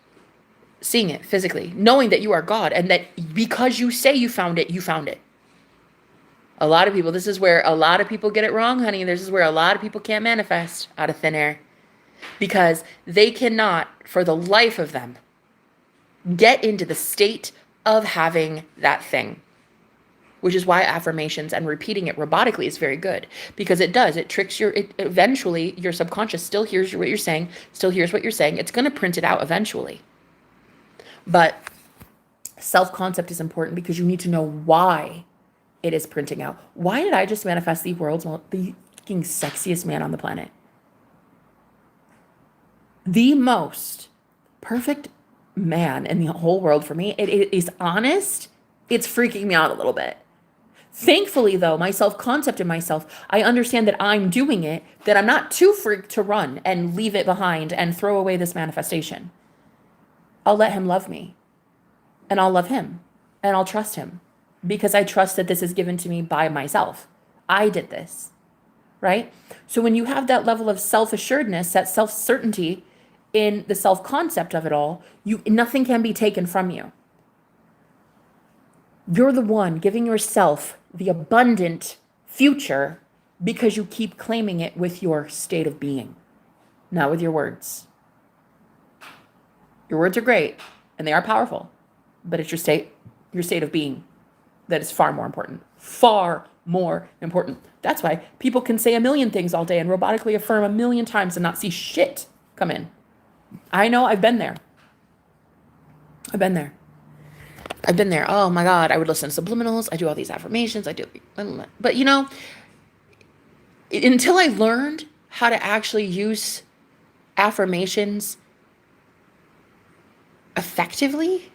Seeing it physically, knowing that you are God and that because you say you found it, you found it. A lot of people, this is where a lot of people get it wrong, honey. This is where a lot of people can't manifest out of thin air because they cannot, for the life of them, get into the state of having that thing. which is why affirmations and repeating it robotically is very good, because it does. It tricks eventually your subconscious still hears what you're saying, still hears what you're saying. It's going to print it out eventually. But self-concept is important because you need to know why it is printing out. Why did I just manifest the fucking sexiest man on the planet? The most perfect man in the whole world for me. It is honest. It's freaking me out a little bit. Thankfully, though, my self-concept in myself, I understand that I'm doing it, that I'm not too freaked to run and leave it behind and throw away this manifestation. I'll let him love me, and I'll love him, and I'll trust him, because I trust that this is given to me by myself. I did this, right? So when you have that level of self-assuredness, that self-certainty in the self-concept of it all, nothing can be taken from you. You're the one giving yourself the abundant future because you keep claiming it with your state of being, not with your words. Your words are great and they are powerful, but it's your state of being that is far more important. Far more important. That's why people can say a million things all day and robotically affirm a million times and not see shit come in. I know, I've been there. Oh my God, I would listen to subliminals. I do all these affirmations. But until I learned how to actually use affirmations effectively,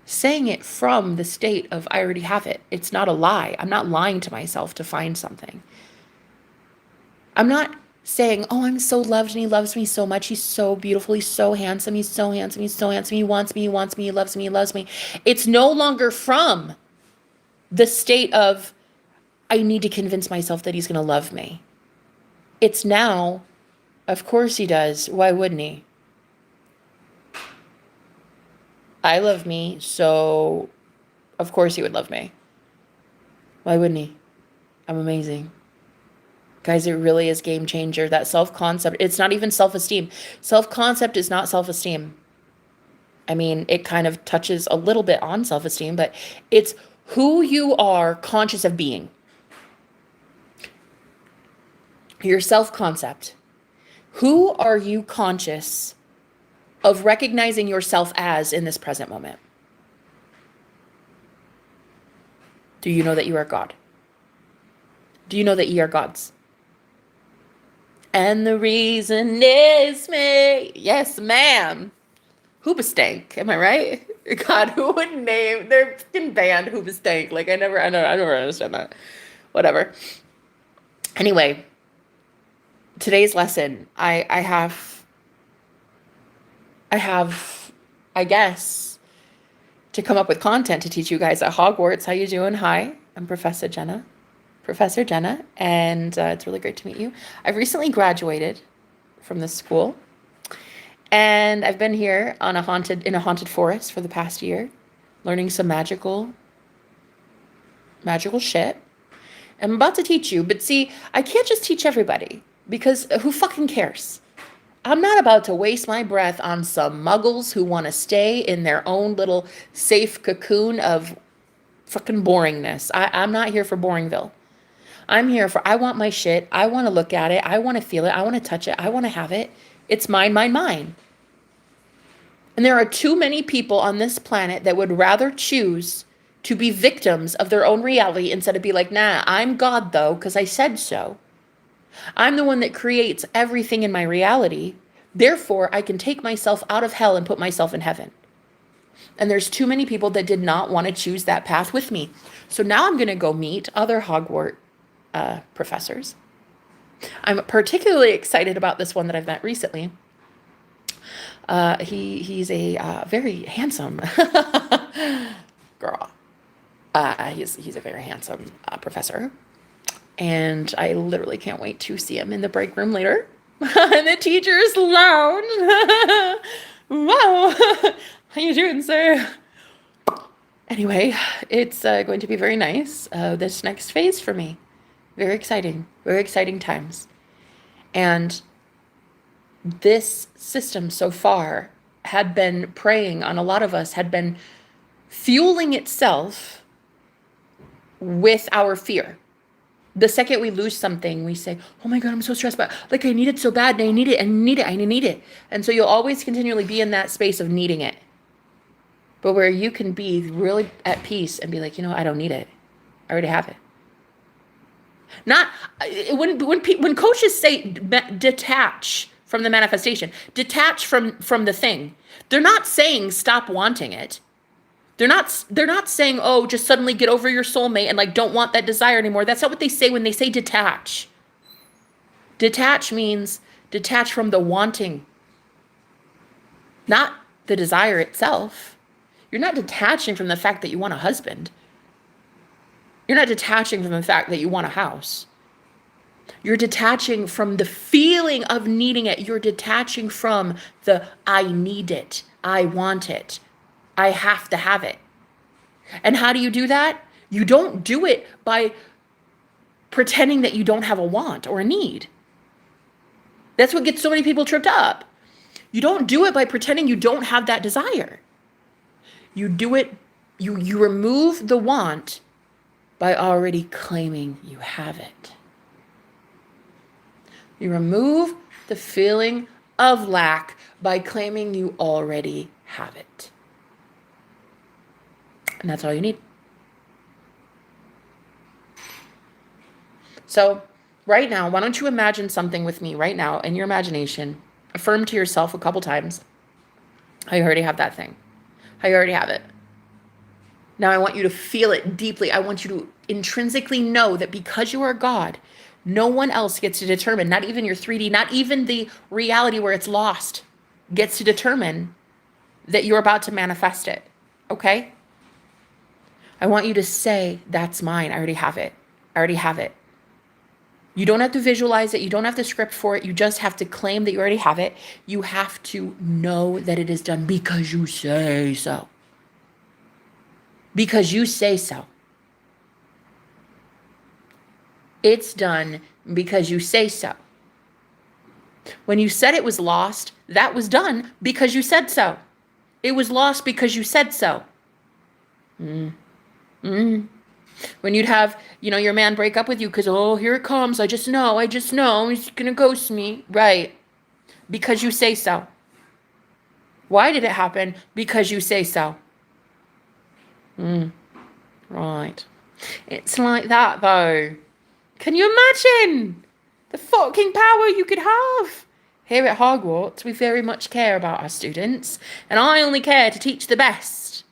saying it from the state of I already have it. It's not a lie. I'm not lying to myself to find something. I'm not saying, oh, I'm so loved and he loves me so much. He's so beautiful. He's so handsome. He's so handsome. He's so handsome. He wants me. He wants me. He loves me. He loves me. It's no longer from the state of I need to convince myself that he's going to love me. It's now, of course he does. Why wouldn't he? I love me, so of course he would love me. Why wouldn't he? I'm amazing. Guys, it really is game changer. That self-concept, it's not even self-esteem. Self-concept is not self-esteem. I mean, it kind of touches a little bit on self-esteem, but it's who you are conscious of being. Your self-concept. Who are you conscious of recognizing yourself as in this present moment? Do you know that you are God? Do you know that ye are gods? And the reason is me. Yes, ma'am. Hoobastank. Am I right? God, who would name their fucking band Hoobastank? Like, I never understand that. Whatever. Anyway, today's lesson, I have, I guess, to come up with content to teach you guys at Hogwarts. How you doing? Hi, I'm Professor Jenna, and it's really great to meet you. I've recently graduated from this school, and I've been here in a haunted forest for the past year, learning some magical shit. I'm about to teach you, but see, I can't just teach everybody, because who fucking cares? I'm not about to waste my breath on some muggles who want to stay in their own little safe cocoon of fucking boringness. I'm not here for Boringville. I'm here for, I want my shit. I want to look at it. I want to feel it. I want to touch it. I want to have it. It's mine, mine, mine. And there are too many people on this planet that would rather choose to be victims of their own reality instead of be like, nah, I'm God though, because I said so. I'm the one that creates everything in my reality. Therefore, I can take myself out of hell and put myself in heaven. And there's too many people that did not want to choose that path with me. So now I'm going to go meet other Hogwarts professors. I'm particularly excited about this one that I've met recently. He's a very handsome girl. He's a very handsome professor. And I literally can't wait to see him in the break room later. In the teacher's lounge. Wow. How you doing, sir? Anyway, it's going to be very nice. This next phase for me. Very exciting times. And this system so far had been preying on a lot of us, had been fueling itself with our fear. The second we lose something, we say, oh my God, I'm so stressed, but like I need it so bad, and I need it, and I need it, and I need it. And so you'll always continually be in that space of needing it. But where you can be really at peace and be like, I don't need it. I already have it. Not when coaches say detach from the manifestation, detach from the thing, they're not saying stop wanting it. They're not saying, oh, just suddenly get over your soulmate and like don't want that desire anymore. That's not what they say when they say detach. Detach means detach from the wanting, not the desire itself. You're not detaching from the fact that you want a husband. You're not detaching from the fact that you want a house. You're detaching from the feeling of needing it. You're detaching from the I need it. I want it. I have to have it. And how do you do that? You don't do it by pretending that you don't have a want or a need. That's what gets so many people tripped up. You don't do it by pretending you don't have that desire. You do it, you remove the want by already claiming you have it. You remove the feeling of lack by claiming you already have it. And that's all you need. So right now, why don't you imagine something with me right now in your imagination? Affirm to yourself a couple times. I already have that thing. I already have it. Now I want you to feel it deeply. I want you to intrinsically know that because you are God, no one else gets to determine, not even your 3D, not even the reality where it's lost, gets to determine that you're about to manifest it. Okay? I want you to say, that's mine. I already have it. I already have it. You don't have to visualize it. You don't have to script for it. You just have to claim that you already have it. You have to know that it is done because you say so. Because you say so. It's done because you say so. When you said it was lost, that was done because you said so. It was lost because you said so. When you'd have, your man break up with you because, oh, here it comes. I just know. He's going to ghost me. Right. Because you say so. Why did it happen? Because you say so. Right. It's like that, though. Can you imagine the fucking power you could have? Here at Hogwarts, we very much care about our students, and I only care to teach the best.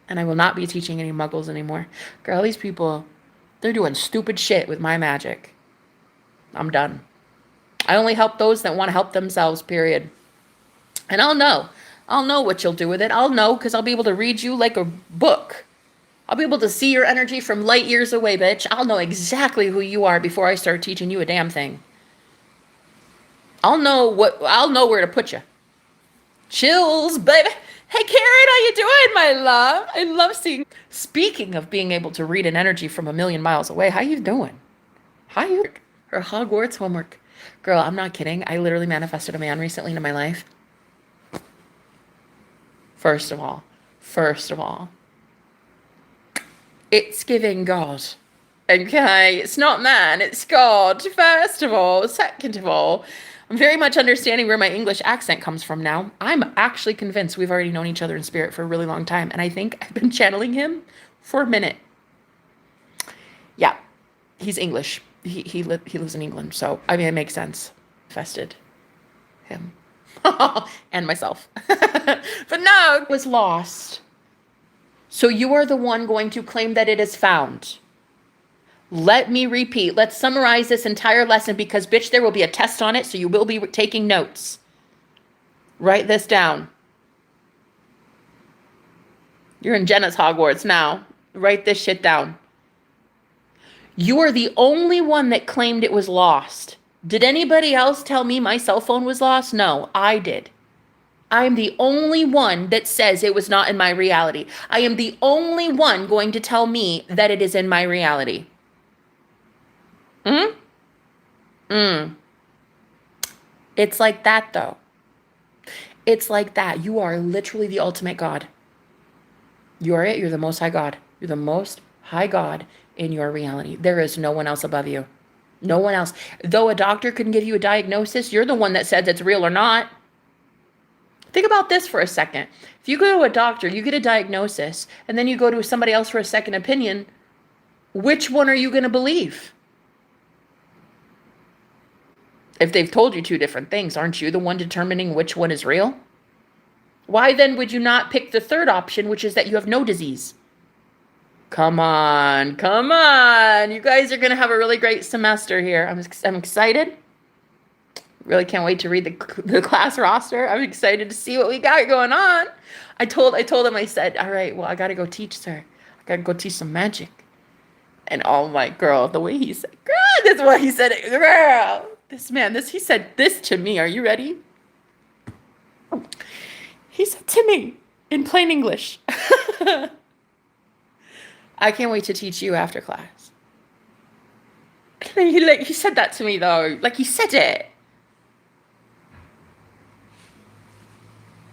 And I will not be teaching any muggles anymore. Girl, these people, they're doing stupid shit with my magic. I'm done. I only help those that want to help themselves, period. And I'll know what you'll do with it. I'll know because I'll be able to read you like a book. I'll be able to see your energy from light years away, bitch. I'll know exactly who you are before I start teaching you a damn thing. I'll know where to put you. Chills, baby. Hey, Karen, how you doing, my love? I love seeing. Speaking of being able to read an energy from a million miles away, how you doing? How you? Her Hogwarts homework. Girl, I'm not kidding. I literally manifested a man recently into my life. First of all, it's giving God. Okay, it's not man, it's God. First of all. Second of all, I'm very much understanding where my English accent comes from now. I'm actually convinced we've already known each other in spirit for a really long time, and I think I've been channeling him for a minute. Yeah, he's English. He lives in England, so I mean it makes sense. Fested him and myself, but no, it was lost. So you are the one going to claim that it is found. Let me repeat. Let's summarize this entire lesson because, bitch, there will be a test on it, so you will be taking notes. Write this down. You're in Jenna's Hogwarts now. Write this shit down. You are the only one that claimed it was lost. Did anybody else tell me my cell phone was lost? No, I did. I'm the only one that says it was not in my reality. I am the only one going to tell me that it is in my reality. It's like that, though. It's like that. You are literally the ultimate God. You are it. You're the most high God. You're the most high God in your reality. There is no one else above you. No one else. Though a doctor couldn't give you a diagnosis, you're the one that says it's real or not. Think about this for a second. If you go to a doctor, you get a diagnosis, and then you go to somebody else for a second opinion, which one are you going to believe? If they've told you two different things, aren't you the one determining which one is real? Why then would you not pick the third option, which is that you have no disease? Come on, come on. You guys are going to have a really great semester here. I'm excited. Really can't wait to read the class roster. I'm excited to see what we got going on. I told him, I said, all right, well, I got to go teach, sir. I got to go teach some magic. And oh my girl, the way he said, girl, that's why he said it, girl. This man, he said this to me. Are you ready? He said to me in plain English, I can't wait to teach you after class. He said that to me though. Like he said it.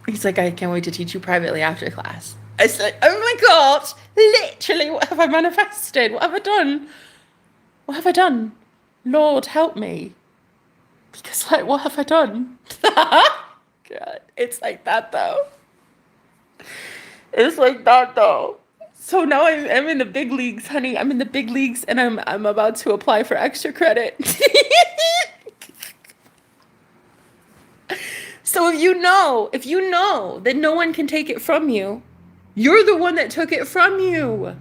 He's like, I can't wait to teach you privately after class. I said, oh my God, literally, what have I manifested? What have I done? What have I done? Lord, help me. Because like, what have I done? God, it's like that though. It's like that though. So now I'm in the big leagues, honey. I'm in the big leagues and I'm about to apply for extra credit. So if you know that no one can take it from you, you're the one that took it from you.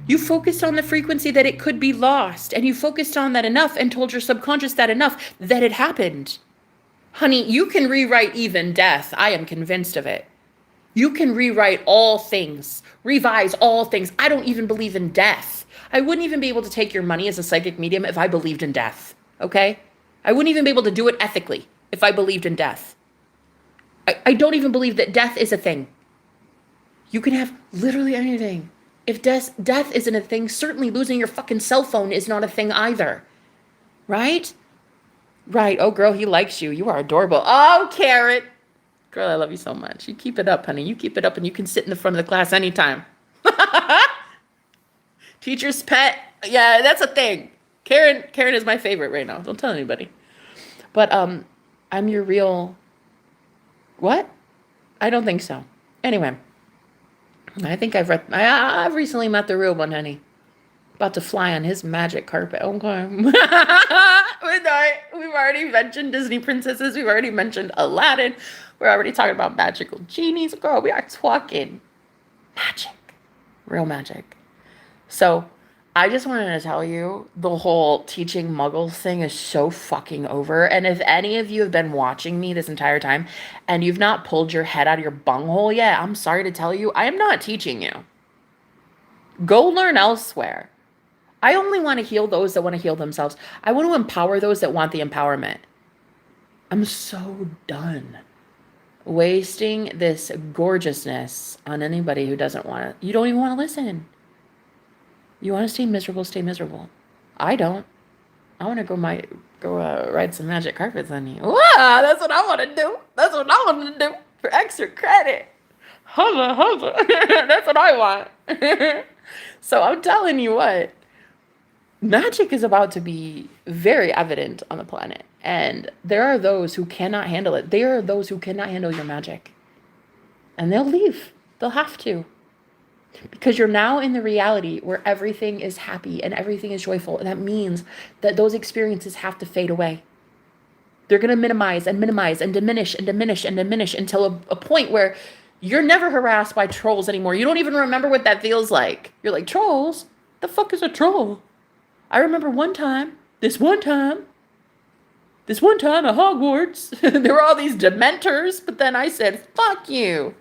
You focused on the frequency that it could be lost, and you focused on that enough and told your subconscious that enough that it happened. Honey, you can rewrite even death. I am convinced of it. You can rewrite all things, revise all things. I don't even believe in death. I wouldn't even be able to take your money as a psychic medium if I believed in death, okay? I wouldn't even be able to do it ethically if I believed in death. I don't even believe that death is a thing. You can have literally anything. If death isn't a thing, certainly losing your fucking cell phone is not a thing either. Right? Right. Oh, girl, he likes you. You are adorable. Oh, Carrot. Girl, I love you so much. You keep it up, honey. You keep it up and you can sit in the front of the class anytime. Teacher's pet. Yeah, that's a thing. Karen is my favorite right now. Don't tell anybody. But I'm your real... What? I don't think so. Anyway, I think I've recently met the real one, honey. About to fly on his magic carpet. Okay. We've already mentioned Disney princesses. We've already mentioned Aladdin. We're already talking about magical genies. Girl, we are talking magic. Real magic. So I just wanted to tell you the whole teaching muggles thing is so fucking over. And if any of you have been watching me this entire time and you've not pulled your head out of your bunghole yet, I'm sorry to tell you, I am not teaching you. Go learn elsewhere. I only want to heal those that want to heal themselves. I want to empower those that want the empowerment. I'm so done wasting this gorgeousnise on anybody who doesn't want to. You don't even want to listen. You want to stay miserable, stay miserable. I don't. I want to go ride some magic carpets, honey. Wow, that's what I want to do. That's what I want to do for extra credit. Hubba. That's what I want. So I'm telling you what, magic is about to be very evident on the planet. And there are those who cannot handle it. There are those who cannot handle your magic. And they'll leave. They'll have to. Because you're now in the reality where everything is happy and everything is joyful. And that means that those experiences have to fade away. They're going to minimize and minimize and diminish and diminish and diminish until a point where you're never harassed by trolls anymore. You don't even remember what that feels like. You're like, trolls? The fuck is a troll? I remember this one time at Hogwarts, there were all these Dementors, but then I said, fuck you.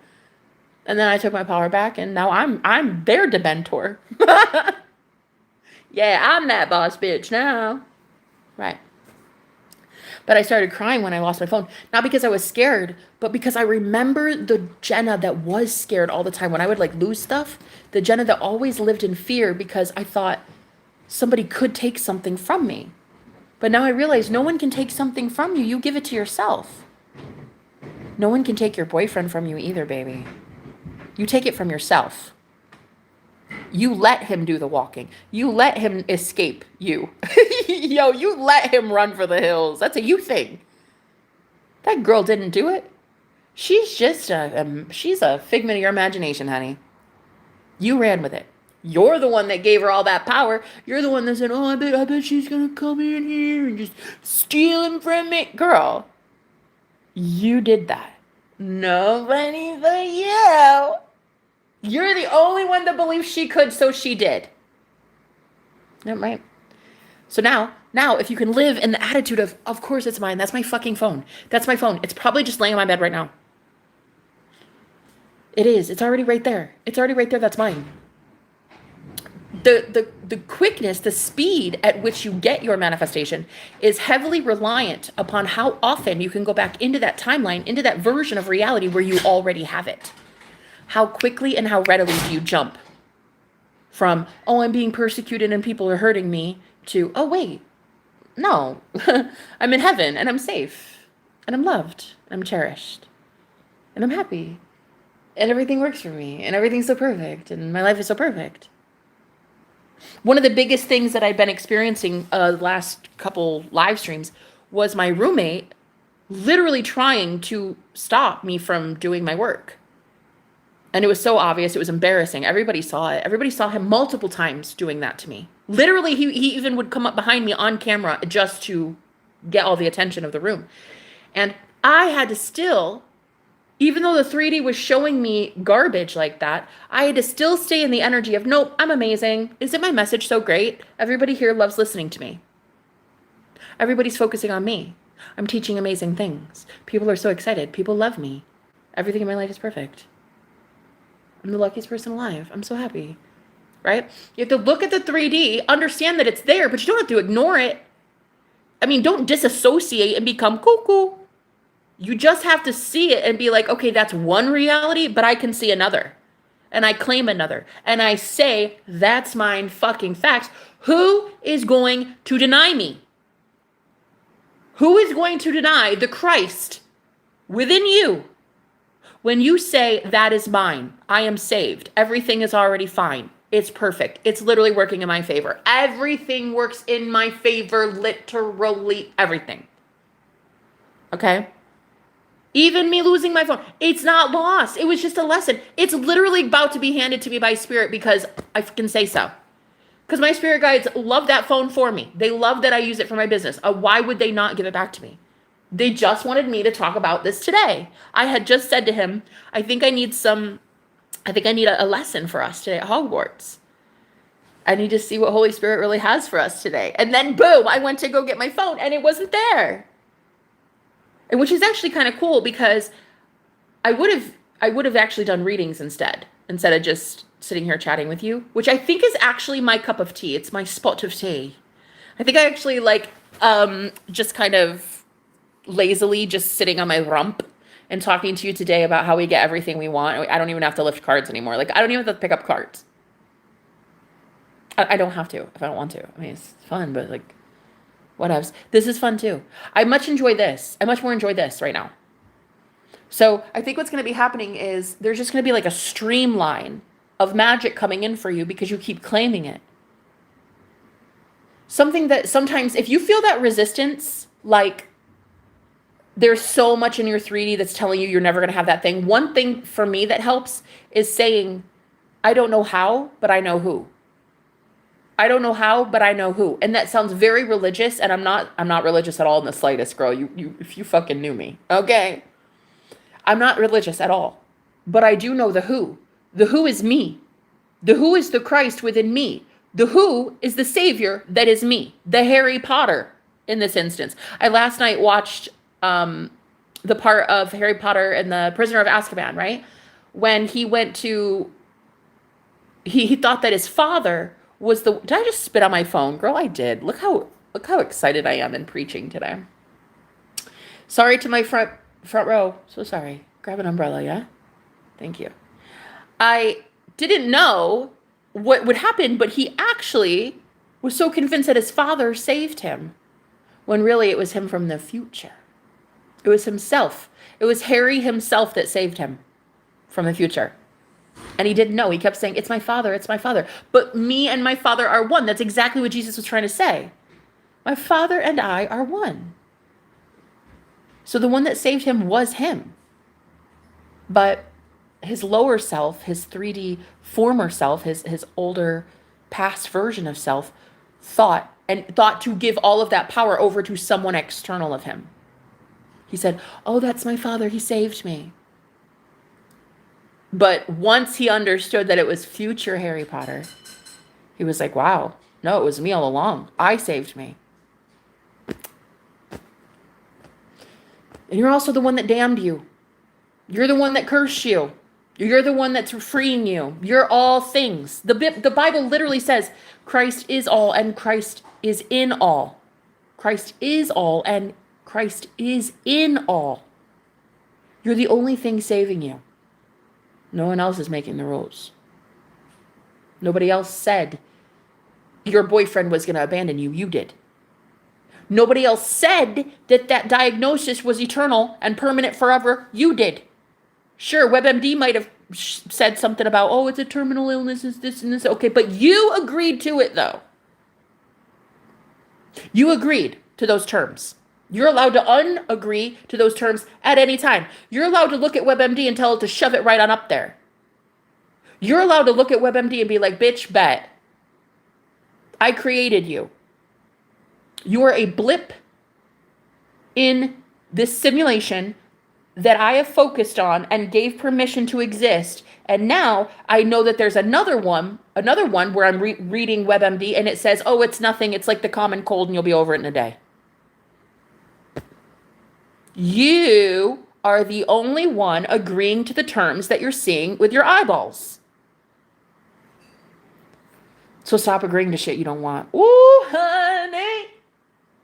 And then I took my power back, and now I'm their Dementor. Yeah, I'm that boss bitch now. Right. But I started crying when I lost my phone. Not because I was scared, but because I remember the Jenna that was scared all the time. When I would lose stuff, the Jenna that always lived in fear because I thought somebody could take something from me. But now I realize no one can take something from you. You give it to yourself. No one can take your boyfriend from you either, baby. You take it from yourself. You let him do the walking. You let him escape you. Yo, you let him run for the hills. That's a you thing. That girl didn't do it. She's just she's a figment of your imagination, honey. You ran with it. You're the one that gave her all that power. You're the one that said, "Oh, I bet she's gonna come in here and just steal him from me." Girl, you did that. Nobody but you. You're the only one that believes she could, so she did. Yeah, right. So now, if you can live in the attitude of course it's mine. That's my fucking phone. That's my phone. It's probably just laying on my bed right now. It is. It's already right there. It's already right there. That's mine. The quickness, the speed at which you get your manifestation is heavily reliant upon how often you can go back into that timeline, into that version of reality where you already have it. How quickly and how readily do you jump from, oh, I'm being persecuted and people are hurting me, to, oh, wait, no, I'm in heaven and I'm safe and I'm loved and I'm cherished and I'm happy and everything works for me and everything's so perfect and my life is so perfect. One of the biggest things that I've been experiencing the last couple live streams was my roommate literally trying to stop me from doing my work. And it was so obvious. It was embarrassing. Everybody saw it. Everybody saw him multiple times doing that to me. Literally, he even would come up behind me on camera just to get all the attention of the room. And I had to still, even though the 3D was showing me garbage like that, I had to still stay in the energy of, nope, I'm amazing. Isn't my message so great? Everybody here loves listening to me. Everybody's focusing on me. I'm teaching amazing things. People are so excited. People love me. Everything in my life is perfect. I'm the luckiest person alive. I'm so happy, right? You have to look at the 3D, understand that it's there, but you don't have to ignore it. I mean, don't disassociate and become cuckoo. You just have to see it and be like, okay, that's one reality, but I can see another. And I claim another. And I say, that's mine fucking facts. Who is going to deny me? Who is going to deny the Christ within you? When you say, that is mine, I am saved, everything is already fine, it's perfect, it's literally working in my favor. Everything works in my favor, literally everything. Okay? Even me losing my phone, it's not lost. It was just a lesson. It's literally about to be handed to me by Spirit because I can say so. Because my spirit guides love that phone for me. They love that I use it for my business. Why would they not give it back to me? They just wanted me to talk about this today. I had just said to him, I think I need a lesson for us today at Hogwarts. I need to see what Holy Spirit really has for us today. And then boom, I went to go get my phone and it wasn't there. And which is actually kind of cool because I would have actually done readings instead of just sitting here chatting with you, which I think is actually my cup of tea. It's my spot of tea. I think I actually like just kind of lazily just sitting on my rump and talking to you today about how we get everything we want. I don't even have to lift cards anymore. Like, I don't even have to pick up cards. I don't have to if I don't want to. I mean, it's fun, but like, whatevs. This is fun too. I much more enjoy this right now. So I think what's going to be happening is there's just going to be like a streamline of magic coming in for you because you keep claiming it. Something that sometimes, if you feel that resistance, like, there's so much in your 3D that's telling you you're never going to have that thing. One thing for me that helps is saying, I don't know how, but I know who. I don't know how, but I know who. And that sounds very religious, and I'm not religious at all in the slightest, girl. You if you fucking knew me. Okay? I'm not religious at all. But I do know the who. The who is me. The who is the Christ within me. The who is the Savior that is me. The Harry Potter in this instance. I last night watched the part of Harry Potter and the Prisoner of Azkaban, right? When he went to, he thought that his father was the, did I just spit on my phone? Girl, I did. Look how excited I am in preaching today. Sorry to my front row. So sorry. Grab an umbrella, yeah? Thank you. I didn't know what would happen, but he actually was so convinced that his father saved him when really it was him from the future. It was himself. It was Harry himself that saved him from the future. And he didn't know. He kept saying, it's my father, it's my father. But me and my father are one. That's exactly what Jesus was trying to say. My father and I are one. So the one that saved him was him. But his lower self, his 3D former self, his older past version of self, thought to give all of that power over to someone external of him. He said, oh, that's my father. He saved me. But once he understood that it was future Harry Potter, he was like, wow, no, it was me all along. I saved me. And you're also the one that damned you. You're the one that cursed you. You're the one that's freeing you. You're all things. The Bible literally says Christ is all and Christ is in all. Christ is all and Christ is in all. You're the only thing saving you. No one else is making the rules. Nobody else said your boyfriend was going to abandon you. You did. Nobody else said that diagnosis was eternal and permanent forever. You did. Sure, WebMD might have said something about, oh, it's a terminal illness, it's this and this. Okay, but you agreed to it, though. You agreed to those terms. You're allowed to unagree to those terms at any time. You're allowed to look at WebMD and tell it to shove it right on up there. You're allowed to look at WebMD and be like, bitch, bet. I created you. You are a blip in this simulation that I have focused on and gave permission to exist. And now I know that there's another one where I'm reading WebMD and it says, oh, it's nothing. It's like the common cold and you'll be over it in a day. You are the only one agreeing to the terms that you're seeing with your eyeballs. So stop agreeing to shit you don't want. Ooh, honey.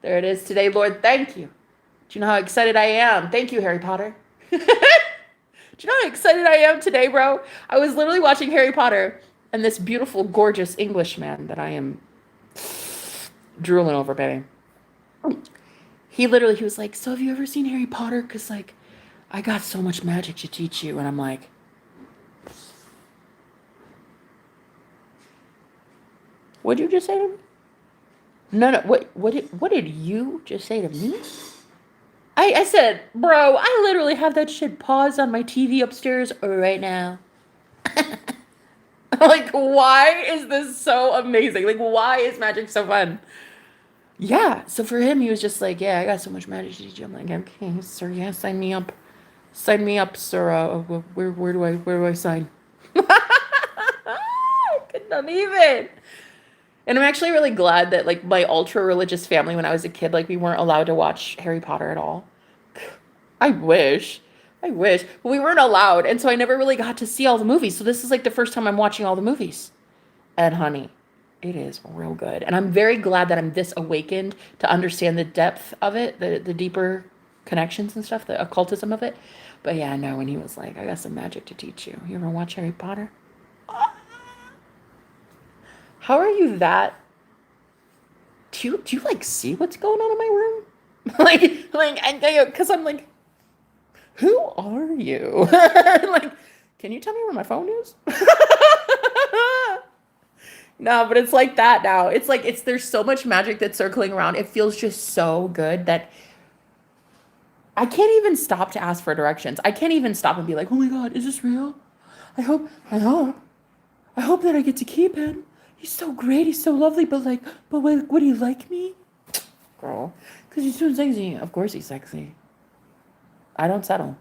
There it is today, Lord. Thank you. Do you know how excited I am? Thank you, Harry Potter. Do you know how excited I am today, bro? I was literally watching Harry Potter and this beautiful, gorgeous Englishman that I am drooling over, baby. He was like, so have you ever seen Harry Potter? Because, like, I got so much magic to teach you. And I'm like, what'd you just say to me? No, what did you just say to me? I said, bro, I literally have that shit paused on my TV upstairs right now. Like, why is this so amazing? Like, why is magic so fun? Yeah, so for him, he was just like, yeah, I got so much magic to teach you. I'm like, okay, sir, yeah, sign me up. Sign me up, sir. Where do I sign? I could not even. And I'm actually really glad that, like, my ultra-religious family, when I was a kid, like, we weren't allowed to watch Harry Potter at all. I wish. But we weren't allowed, and so I never really got to see all the movies. So this is, like, the first time I'm watching all the movies. And, honey, it is real good. And I'm very glad that I'm this awakened to understand the depth of it, the deeper connections and stuff, the occultism of it. But, yeah, no, when he was like, I got some magic to teach you. You ever watch Harry Potter? How are you that? Do you like see what's going on in my room? Because I'm like, who are you? Like, can you tell me where my phone is? No, but it's like that now. It's like there's so much magic that's circling around. It feels just so good that I can't even stop to ask for directions. I can't even stop and be like, oh my God, is this real? I hope that I get to keep him. He's so great. He's so lovely. But would he like me? Girl, because he's so sexy. Of course he's sexy. I don't settle.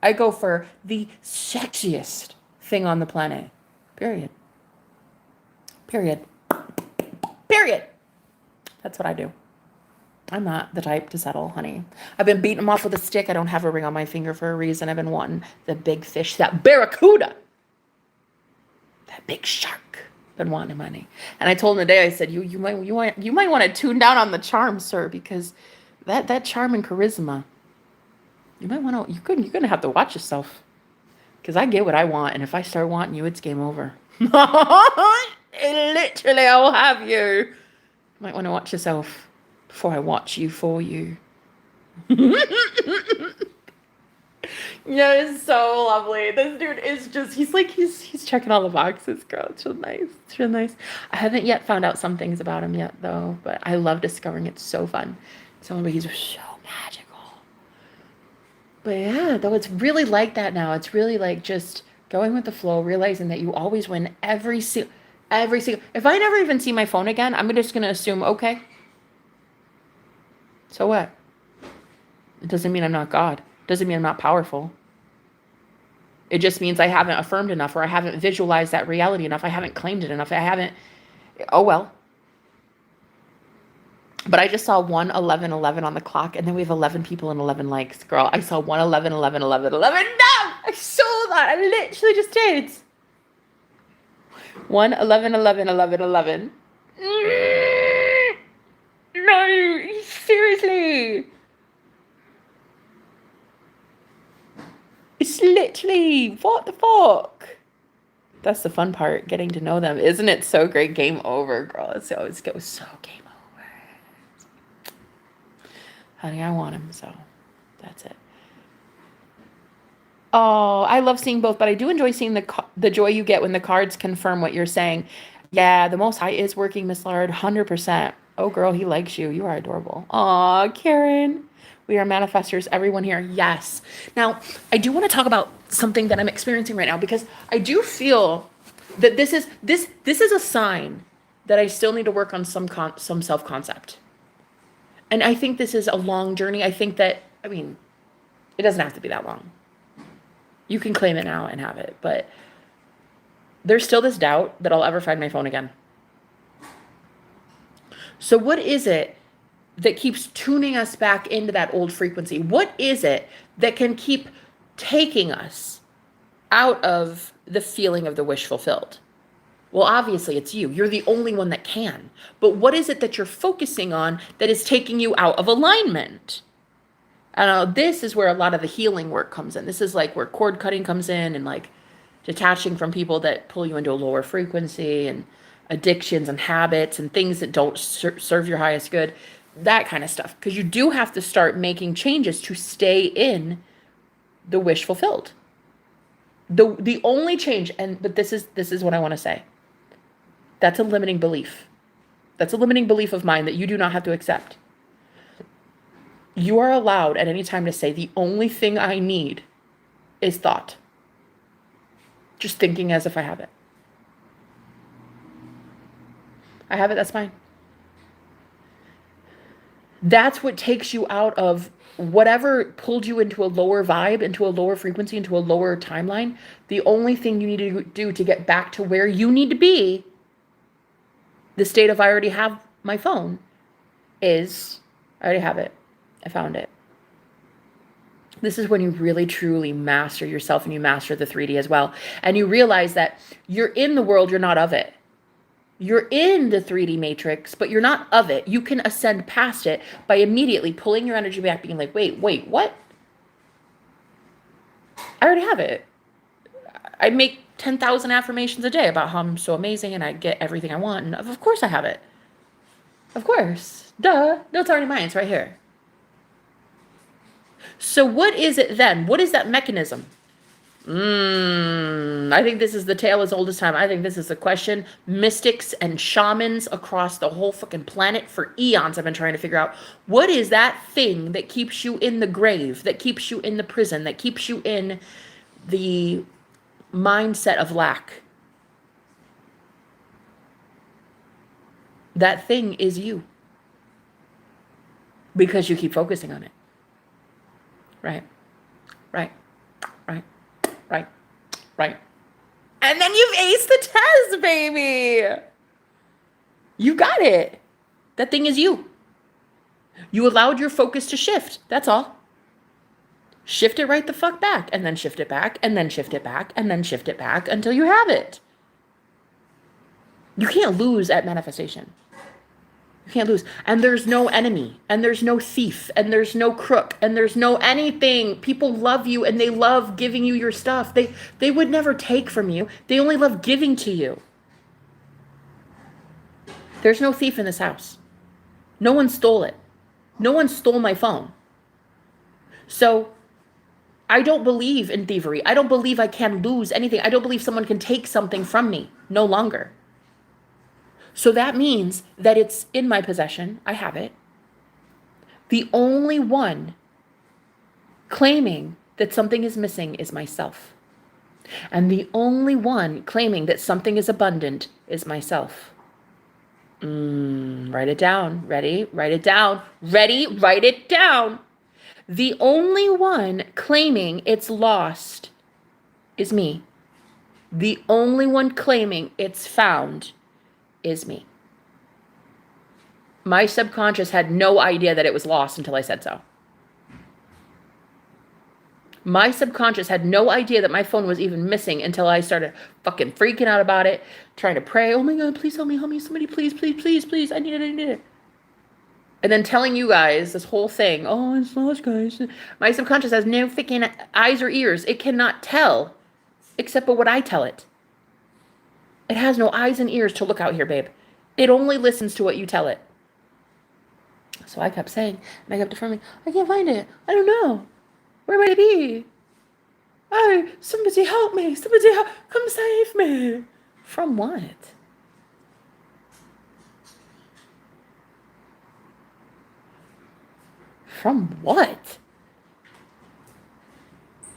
I go for the sexiest thing on the planet. Period. That's what I do. I'm not the type to settle, honey. I've been beating him off with a stick. I don't have a ring on my finger for a reason. I've been wanting the big fish, that barracuda, that big shark. Been wanting him, honey. And I told him today, I said, you might want to tune down on the charm, sir, because that charm and charisma, you might want to, you're gonna have to watch yourself, because I get what I want, and if I start wanting you, it's game over. Literally, I'll have you. You might want to watch yourself before I watch you for you. Yeah, it's so lovely. This dude is just, he's checking all the boxes, girl. It's real nice. It's real nice. I haven't yet found out some things about him yet, though, but I love discovering it's so fun. He's so magical. But yeah, though it's really like that now. It's really like just going with the flow, realizing that you always win every single. If I never even see my phone again, I'm just gonna assume, okay, so what? It doesn't mean I'm not God. It doesn't mean I'm not powerful. It just means I haven't affirmed enough, or I haven't visualized that reality enough. I haven't claimed it enough. I haven't. Oh well. But I just saw 1:11:11 on the clock, and then we have 11 people and 11 likes. Girl, I saw 1:11:11:11:11. No! I saw that. I literally just did. 1:11:11:11:11. No, seriously. It's literally, what the fuck? That's the fun part, getting to know them. Isn't it so great? Game over, girl. It always goes so game over. Honey, I want him, so that's it. Oh, I love seeing both, but I do enjoy seeing the joy you get when the cards confirm what you're saying. Yeah, the Most High is working, Miss Lard, 100%. Oh, girl, he likes you. You are adorable. Aw, Karen. We are manifestors, everyone here. Yes. Now, I do want to talk about something that I'm experiencing right now, because I do feel that this is a sign that I still need to work on some self-concept. And I think this is a long journey. I think that, I mean, it doesn't have to be that long. You can claim it now and have it, but there's still this doubt that I'll ever find my phone again. So what is it that keeps tuning us back into that old frequency? What is it that can keep taking us out of the feeling of the wish fulfilled? Well, obviously it's you. You're the only one that can. But what is it that you're focusing on that is taking you out of alignment? And this is where a lot of the healing work comes in. This is like where cord cutting comes in, and like detaching from people that pull you into a lower frequency, and addictions and habits and things that don't serve your highest good, that kind of stuff. Because you do have to start making changes to stay in the wish fulfilled. The only change, but this is what I want to say. That's a limiting belief. That's a limiting belief of mine that you do not have to accept. You are allowed at any time to say, the only thing I need is thought. Just thinking as if I have it. I have it, that's fine. That's what takes you out of whatever pulled you into a lower vibe, into a lower frequency, into a lower timeline. The only thing you need to do to get back to where you need to be, the state of I already have my phone, is I already have it. I found it. This is when you really truly master yourself, and you master the 3D as well. And you realize that you're in the world, you're not of it. You're in the 3D matrix, but you're not of it. You can ascend past it by immediately pulling your energy back, being like, wait, what? I already have it. I make 10,000 affirmations a day about how I'm so amazing and I get everything I want. And of course I have it. Of course. Duh. No, it's already mine. It's right here. So what is it then? What is that mechanism? I think this is the tale as old as time. I think this is a question mystics and shamans across the whole fucking planet for eons have been trying to figure out. What is that thing that keeps you in the grave, that keeps you in the prison, that keeps you in the mindset of lack? That thing is you. Because you keep focusing on it. Right. And then you've aced the test, baby. You got it. That thing is you. You allowed your focus to shift. That's all. Shift it right the fuck back, and then shift it back, and then shift it back, and then shift it back until you have it. You can't lose at manifestation. You can't lose. And there's no enemy, and there's no thief, and there's no crook, and there's no anything. People love you, and they love giving you your stuff. They would never take from you. They only love giving to you. There's no thief in this house. No one stole it. No one stole my phone. So I don't believe in thievery. I don't believe I can lose anything. I don't believe someone can take something from me. No longer. So that means that it's in my possession. I have it. The only one claiming that something is missing is myself. And the only one claiming that something is abundant is myself. Write it down. Ready? Write it down. Ready? Write it down. The only one claiming it's lost is me. The only one claiming it's found is me. My subconscious had no idea that it was lost until I said so. My subconscious had no idea that my phone was even missing until I started fucking freaking out about it, trying to pray, oh my God, please help me, somebody, please, please, please, please, I need it. And then telling you guys this whole thing, oh, it's lost, guys. My subconscious has no freaking eyes or ears. It cannot tell except for what I tell it. It has no eyes and ears to look out here, babe. It only listens to what you tell it. So I kept saying, and I kept affirming, I can't find it. I don't know. Where might it be? Oh, somebody help me. Somebody help. Come save me. From what? From what?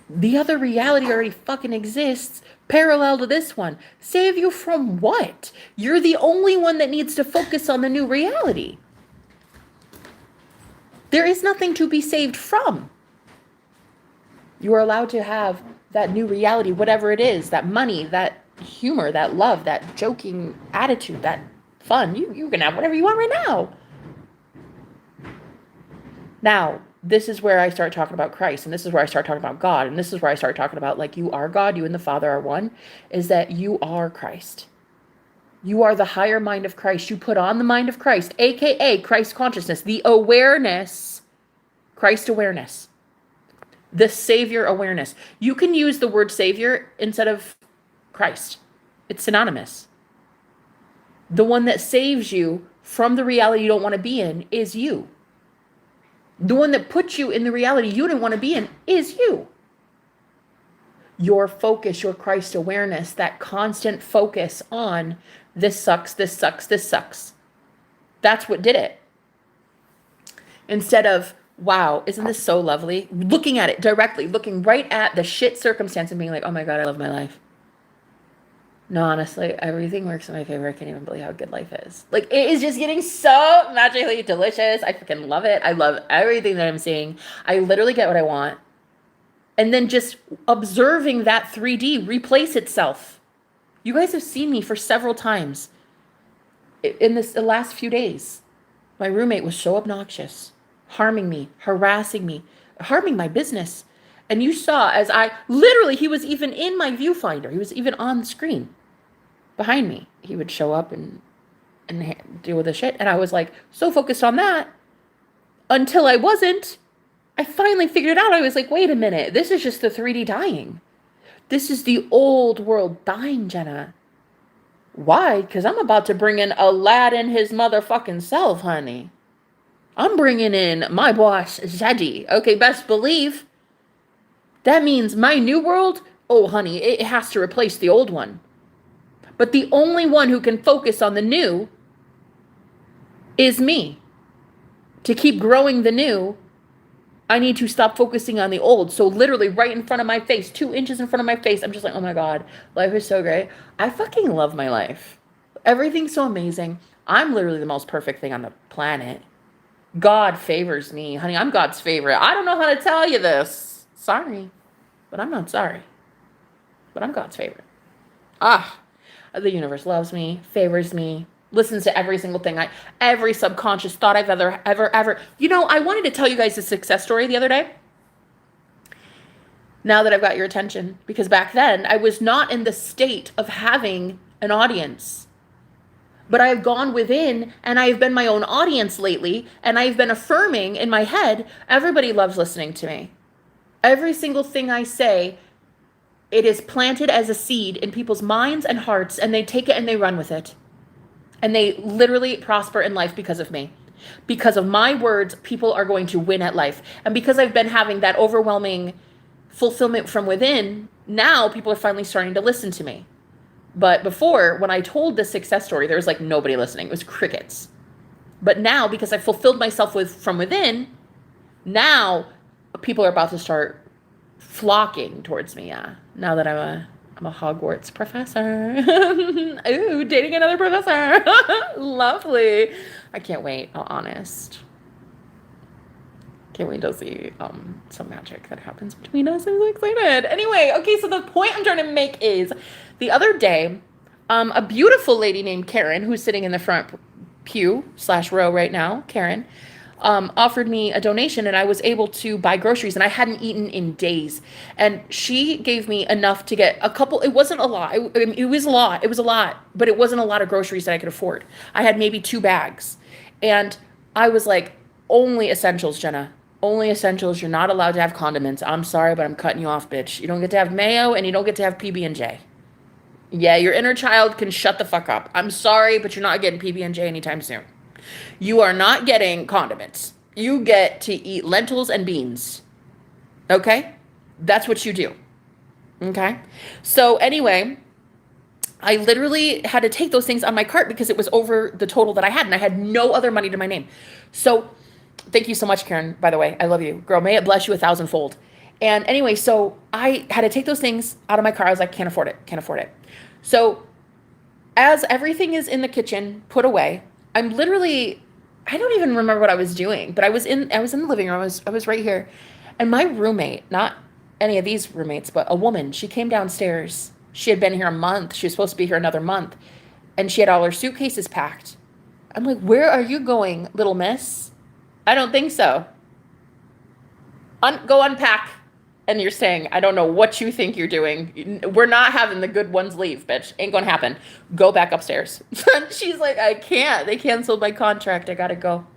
The other reality already fucking exists parallel to this one. Save you from what? You're the only one that needs to focus on the new reality. There is nothing to be saved from. You are allowed to have that new reality, whatever it is, that money, that humor, that love, that joking attitude, that fun. You can have whatever you want right now. Now, this is where I start talking about Christ, and this is where I start talking about God, and this is where I start talking about, like, you are God, you and the Father are one, is that you are Christ. You are the higher mind of Christ. You put on the mind of Christ, aka Christ consciousness, the awareness, Christ awareness. The Savior awareness. You can use the word Savior instead of Christ. It's synonymous. The one that saves you from the reality you don't want to be in is you. The one that puts you in the reality you didn't want to be in is you. Your focus, your Christ awareness, that constant focus on this sucks, this sucks, this sucks. That's what did it. Instead of, wow, isn't this so lovely? Looking at it directly, looking right at the shit circumstance and being like, oh my God, I love my life. No, honestly, everything works in my favor. I can't even believe how good life is. Like, it is just getting so magically delicious. I freaking love it. I love everything that I'm seeing. I literally get what I want. And then just observing that 3D replace itself. You guys have seen me for several times in the last few days. My roommate was so obnoxious, harming me, harassing me, harming my business. And you saw as he was even in my viewfinder. He was even on the screen behind me. He would show up and deal with the shit. And I was like so focused on that until I wasn't. I finally figured it out. I was like, wait a minute. This is just the 3D dying. This is the old world dying, Jenna. Why? Because I'm about to bring in Aladdin his motherfucking self, honey. I'm bringing in my boss, Zeddy. Okay, best believe. That means my new world, oh, honey, it has to replace the old one. But the only one who can focus on the new is me. To keep growing the new, I need to stop focusing on the old. So literally right in front of my face, 2 inches in front of my face, I'm just like, oh my God, life is so great. I fucking love my life. Everything's so amazing. I'm literally the most perfect thing on the planet. God favors me. Honey, I'm God's favorite. I don't know how to tell you this. Sorry, but I'm not sorry. But I'm God's favorite. The universe loves me, favors me, listens to every single thing, every subconscious thought I've ever. You know, I wanted to tell you guys a success story the other day. Now that I've got your attention, because back then I was not in the state of having an audience. But I've gone within and I've been my own audience lately, and I've been affirming in my head, everybody loves listening to me. Every single thing I say, it is planted as a seed in people's minds and hearts, and they take it and they run with it. And they literally prosper in life because of me. Because of my words, people are going to win at life. And because I've been having that overwhelming fulfillment from within, now people are finally starting to listen to me. But before, when I told this success story, there was like nobody listening. It was crickets. But now, because I fulfilled myself from within, now people are about to start flocking towards me. Yeah, now that I'm a Hogwarts professor. Ooh, dating another professor. Lovely. I can't wait. Honest. Can't wait to see some magic that happens between us. I'm so excited. Anyway, okay, so the point I'm trying to make is the other day, a beautiful lady named Karen, who's sitting in the front pew/row right now, Karen, offered me a donation, and I was able to buy groceries, and I hadn't eaten in days. And she gave me enough to get a couple. It wasn't a lot. It was a lot. It was a lot, but it wasn't a lot of groceries that I could afford. I had maybe 2 bags, and I was like, only essentials, Jenna. Only essentials. You're not allowed to have condiments. I'm sorry, but I'm cutting you off, bitch. You don't get to have mayo, and you don't get to have PB&J. Yeah, your inner child can shut the fuck up. I'm sorry, but you're not getting PB&J anytime soon. You are not getting condiments. You get to eat lentils and beans. Okay? That's what you do. Okay? So anyway, I literally had to take those things on my cart because it was over the total that I had, and I had no other money to my name. So thank you so much, Karen, by the way. I love you. Girl, may it bless you 1,000-fold. And anyway, so I had to take those things out of my car. I was like, can't afford it. Can't afford it. So as everything is in the kitchen, put away, I'm literally, I don't even remember what I was doing, but I was in the living room. I was right here. And my roommate, not any of these roommates, but a woman, she came downstairs. She had been here a month. She was supposed to be here another month. And she had all her suitcases packed. I'm like, where are you going, little miss? I don't think so. Go unpack. And you're saying, I don't know what you think you're doing. We're not having the good ones leave, bitch. Ain't gonna happen. Go back upstairs. She's like, I can't. They canceled my contract. I gotta go.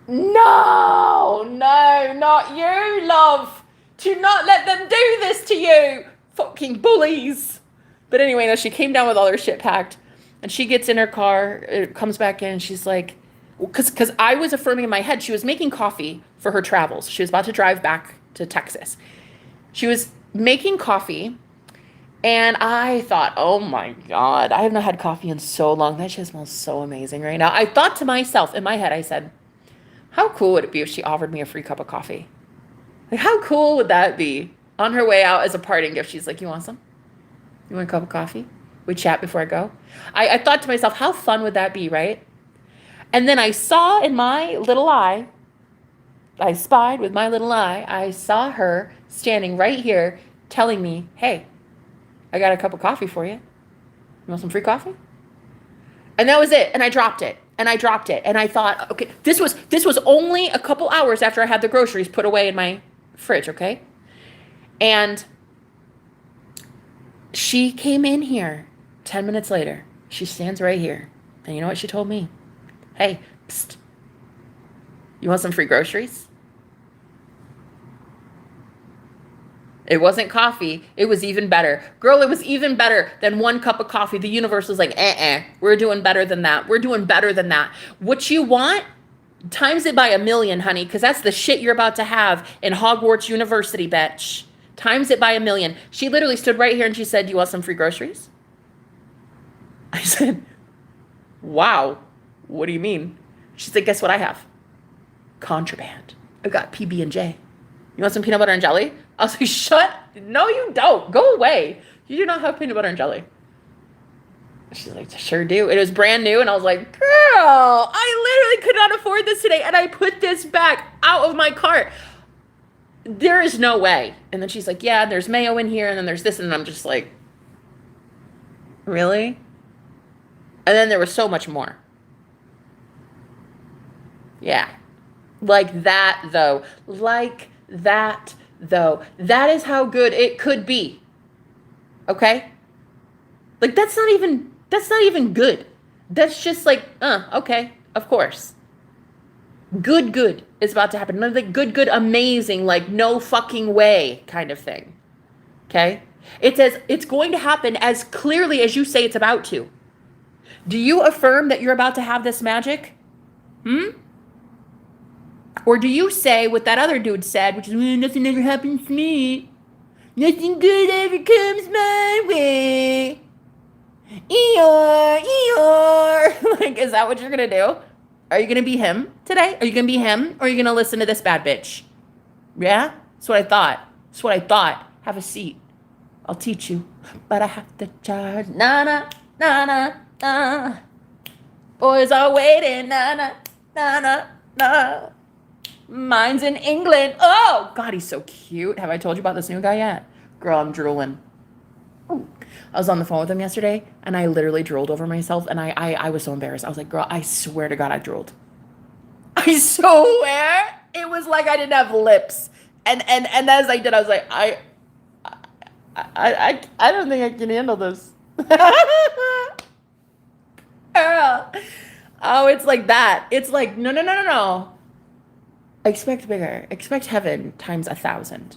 No, not you, love. Do not let them do this to you. Fucking bullies. But anyway, no, she came down with all her shit packed. And she gets in her car, comes back in, and she's like, because I was affirming in my head, she was making coffee for her travels. She was about to drive back to Texas. She was making coffee, and I thought, oh my God, I have not had coffee in so long. That shit smells so amazing right now. I thought to myself, in my head, I said, how cool would it be if she offered me a free cup of coffee? Like, how cool would that be? On her way out as a parting gift, she's like, you want some? You want a cup of coffee? We chat before I go? I thought to myself, how fun would that be, right? And then I saw in my little eye, I spied with my little eye, I saw her standing right here telling me, hey, I got a cup of coffee for you. You want some free coffee? And that was it. And I dropped it. And I dropped it. And I thought, okay, this was only a couple hours after I had the groceries put away in my fridge, okay? And she came in here 10 minutes later. She stands right here. And you know what she told me? Hey, psst, you want some free groceries? It wasn't coffee. It was even better. Girl, it was even better than 1 cup of coffee. The universe was like, we're doing better than that. We're doing better than that. What you want, times it by 1,000,000, honey, because that's the shit you're about to have in Hogwarts University, bitch. Times it by 1,000,000. She literally stood right here and she said, do you want some free groceries? I said, wow. What do you mean? She said, guess what I have? Contraband. I've got PB&J. You want some peanut butter and jelly? I was like, shut. No, you don't. Go away. You do not have peanut butter and jelly. She's like, sure do. It was brand new. And I was like, girl, I literally could not afford this today. And I put this back out of my cart. There is no way. And then she's like, yeah, there's mayo in here. And then there's this. And I'm just like, really? And then there was so much more. Yeah. Like that, though. Like that, though. That is how good it could be. Okay? Like, that's not even good. That's just like, okay, of course. Good is about to happen. None of the good, amazing, like, no fucking way kind of thing. Okay? It says it's going to happen as clearly as you say it's about to. Do you affirm that you're about to have this magic? Or do you say what that other dude said, which is, nothing ever happens to me. Nothing good ever comes my way. Eeyore, Eeyore. Like, is that what you're going to do? Are you going to be him today? Are you going to be him? Or are you going to listen to this bad bitch? Yeah? That's what I thought. That's what I thought. Have a seat. I'll teach you. But I have to charge. Na-na, na-na, na. Boys are waiting. Na-na, na-na, na. Mine's in England. Oh, God, he's so cute. Have I told you about this new guy yet? Girl, I'm drooling. Ooh. I was on the phone with him yesterday, and I literally drooled over myself, and I was so embarrassed. I was like, girl, I swear to God, I drooled. I swear. It was like I didn't have lips. And as I did, I was like, I don't think I can handle this. Girl. Oh, it's like that. It's like, no. Expect bigger. Expect heaven times 1,000.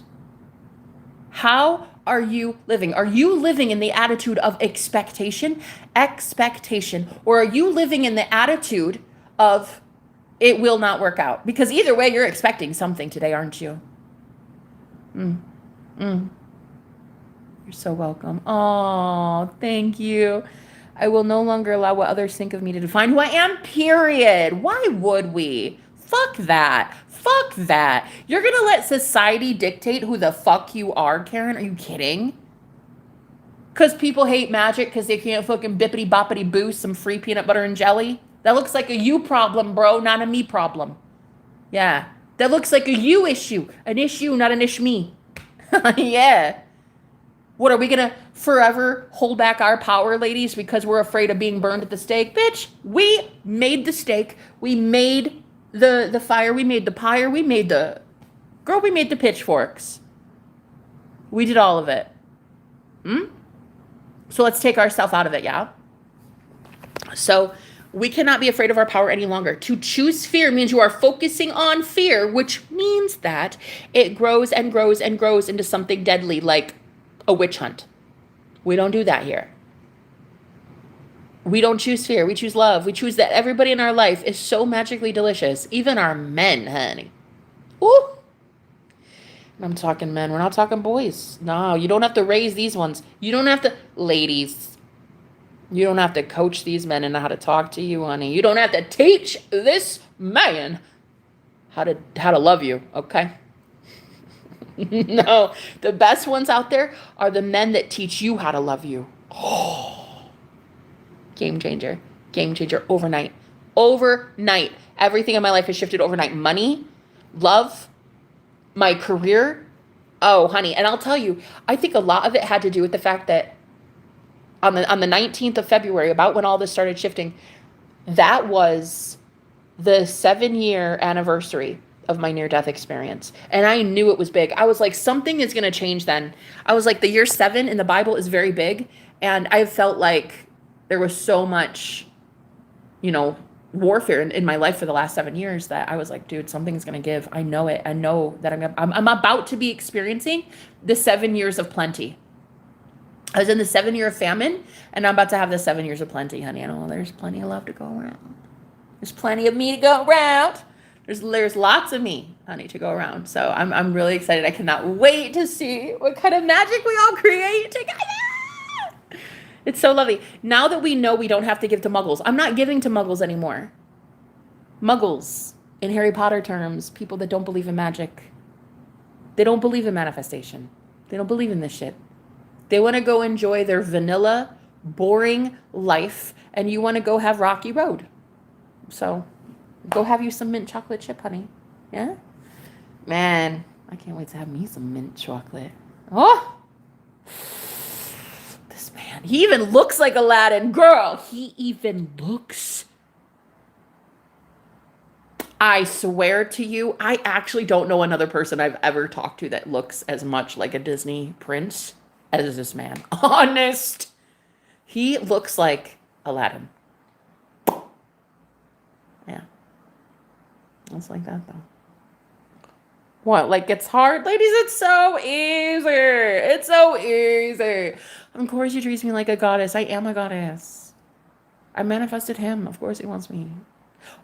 How are you living? Are you living in the attitude of expectation? Or are you living in the attitude of it will not work out? Because either way, you're expecting something today, aren't you? You're so welcome. Oh, thank you. I will no longer allow what others think of me to define who I am, period. Why would we? Fuck that. Fuck that. You're going to let society dictate who the fuck you are, Karen? Are you kidding? Because people hate magic because they can't fucking bippity boppity boo some free peanut butter and jelly? That looks like a you problem, bro, not a me problem. Yeah. That looks like a you issue. An issue, not an ish me. Yeah. What, are we going to forever hold back our power, ladies, because we're afraid of being burned at the stake? Bitch, we made the stake. We made the fire. We made the pyre. We made the pitchforks. We did all of it. So let's take ourselves out of it, yeah? So we cannot be afraid of our power any longer. To choose fear means you are focusing on fear, which means that it grows and grows and grows into something deadly, like a witch hunt. We don't do that here. We don't choose fear. We choose love. We choose that everybody in our life is so magically delicious. Even our men, honey. Ooh. I'm talking men. We're not talking boys. No, you don't have to raise these ones. You don't have to, ladies. You don't have to coach these men into how to talk to you, honey. You don't have to teach this man how to love you, okay? No, the best ones out there are the men that teach you how to love you. Oh, game changer overnight. Everything in my life has shifted overnight. Money, love, my career. Oh, honey. And I'll tell you, I think a lot of it had to do with the fact that on the 19th of February, about when all this started shifting, that was the 7-year anniversary of my near-death experience. And I knew it was big. I was like, something is going to change then. I was like, the year 7 in the Bible is very big. And I felt like there was so much, warfare in my life for the last 7 years that I was like, dude, something's going to give. I know it. I know that I'm about to be experiencing the 7 years of plenty. I was in the 7 year of famine, and I'm about to have the 7 years of plenty, honey. I know there's plenty of love to go around. There's plenty of me to go around. There's lots of me, honey, to go around. So I'm really excited. I cannot wait to see what kind of magic we all create together. It's so lovely. Now that we know we don't have to give to muggles, I'm not giving to muggles anymore. Muggles, in Harry Potter terms, people that don't believe in magic. They don't believe in manifestation. They don't believe in this shit. They want to go enjoy their vanilla, boring life, and you want to go have Rocky Road. So go have you some mint chocolate chip, honey. Yeah? Man, I can't wait to have me some mint chocolate. Oh! This man, he even looks like Aladdin. Girl, he even looks. I swear to you, I actually don't know another person I've ever talked to that looks as much like a Disney prince as this man. Honest. He looks like Aladdin. Yeah. It's like that, though. What? Like, it's hard? Ladies, it's so easy. It's so easy. Of course he treats me like a goddess. I am a goddess. I manifested him. Of course he wants me.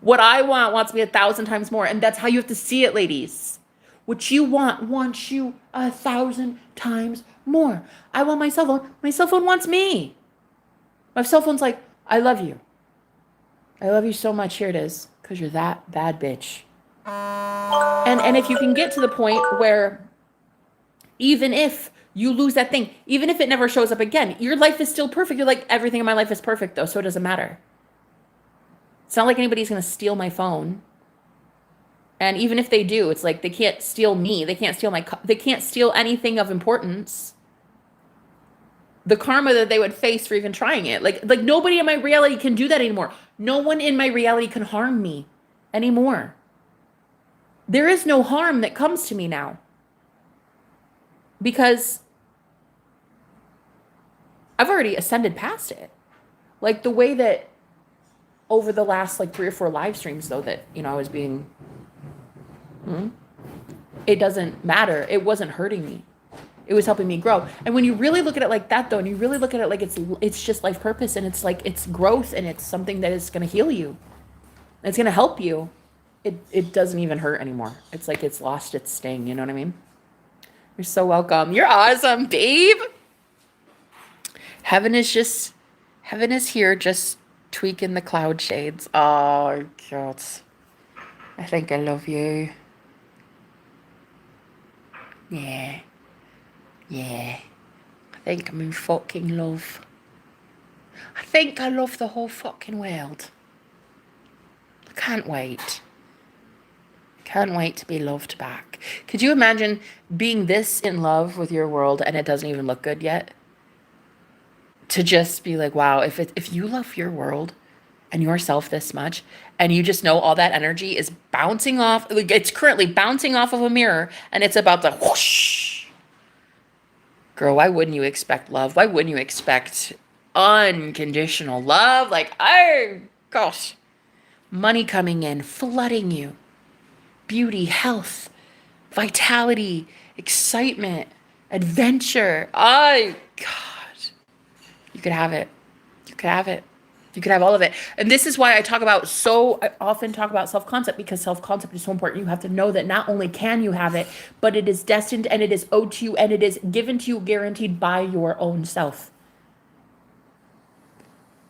What I want wants me 1,000 times more. And that's how you have to see it, ladies. What you want wants you 1,000 times more. I want my cell phone. My cell phone wants me. My cell phone's like, I love you. I love you so much. Here it is. Because you're that bad bitch. And if you can get to the point where even if you lose that thing, even if it never shows up again, your life is still perfect. You're like, everything in my life is perfect though, so it doesn't matter. It's not like anybody's going to steal my phone. And even if they do, it's like they can't steal me. They can't steal they can't steal anything of importance. The karma that they would face for even trying it. Like nobody in my reality can do that anymore. No one in my reality can harm me anymore. There is no harm that comes to me now. Because I've already ascended past it. Like the way that over the last like 3 or 4 live streams though that, I was being, it doesn't matter. It wasn't hurting me. It was helping me grow. And when you really look at it like that though, and you really look at it like it's just life purpose and it's like it's growth and it's something that is going to heal you. It's going to help you. It doesn't even hurt anymore. It's like it's lost its sting, you know what I mean? You're so welcome. You're awesome, babe. Heaven is here just tweaking the cloud shades. Oh, God. I think I love you. Yeah. Yeah. I think I'm in fucking love. I think I love the whole fucking world. I can't wait. Can't wait to be loved back. Could you imagine being this in love with your world and it doesn't even look good yet? To just be like, wow, if you love your world and yourself this much and you just know all that energy is bouncing off, like it's currently bouncing off of a mirror and it's about to whoosh. Girl, why wouldn't you expect love? Why wouldn't you expect unconditional love? Like, oh, gosh. Money coming in, flooding you. Beauty, health, vitality, excitement, adventure. Oh, God. You could have it. You could have it. You could have all of it. And this is why I often talk about self-concept, because self-concept is so important. You have to know that not only can you have it, but it is destined and it is owed to you and it is given to you, guaranteed by your own self.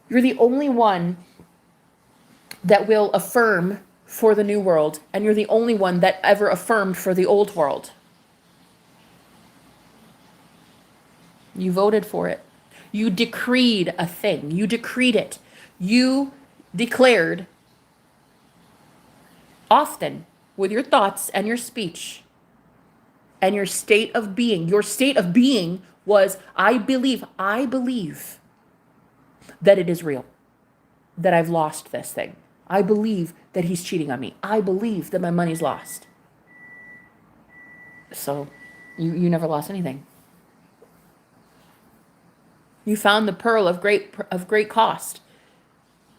You're the only one that will affirm for the new world, and you're the only one that ever affirmed for the old world. You voted for it. You decreed a thing. You decreed it. You declared often with your thoughts and your speech and your state of being. Your state of being was, I believe that it is real, that I've lost this thing. I believe that he's cheating on me. I believe that my money's lost. So you never lost anything. You found the pearl of great cost.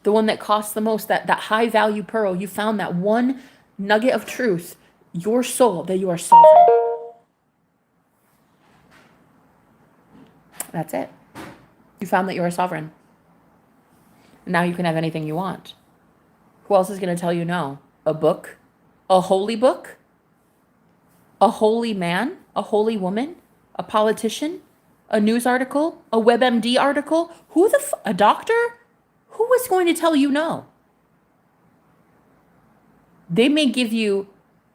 The one that costs the most, that high value pearl. You found that one nugget of truth, your soul, that you are sovereign. That's it. You found that you are sovereign. Now you can have anything you want. Who else is going to tell you no? A book? A holy book? A holy man? A holy woman? A politician? A news article? A WebMD article? A doctor? Who is going to tell you no? They may give you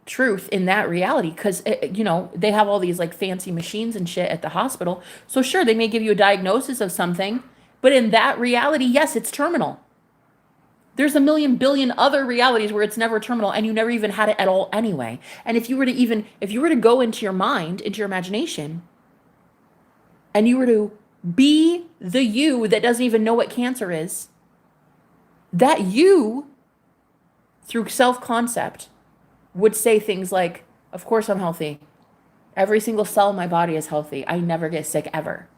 truth in that reality because, they have all these like fancy machines and shit at the hospital. So sure, they may give you a diagnosis of something, but in that reality, yes, it's terminal. There's a million billion other realities where it's never terminal and you never even had it at all anyway. And if you were to go into your mind, into your imagination, and you were to be the you that doesn't even know what cancer is, that you, through self-concept, would say things like, of course I'm healthy. Every single cell in my body is healthy. I never get sick ever.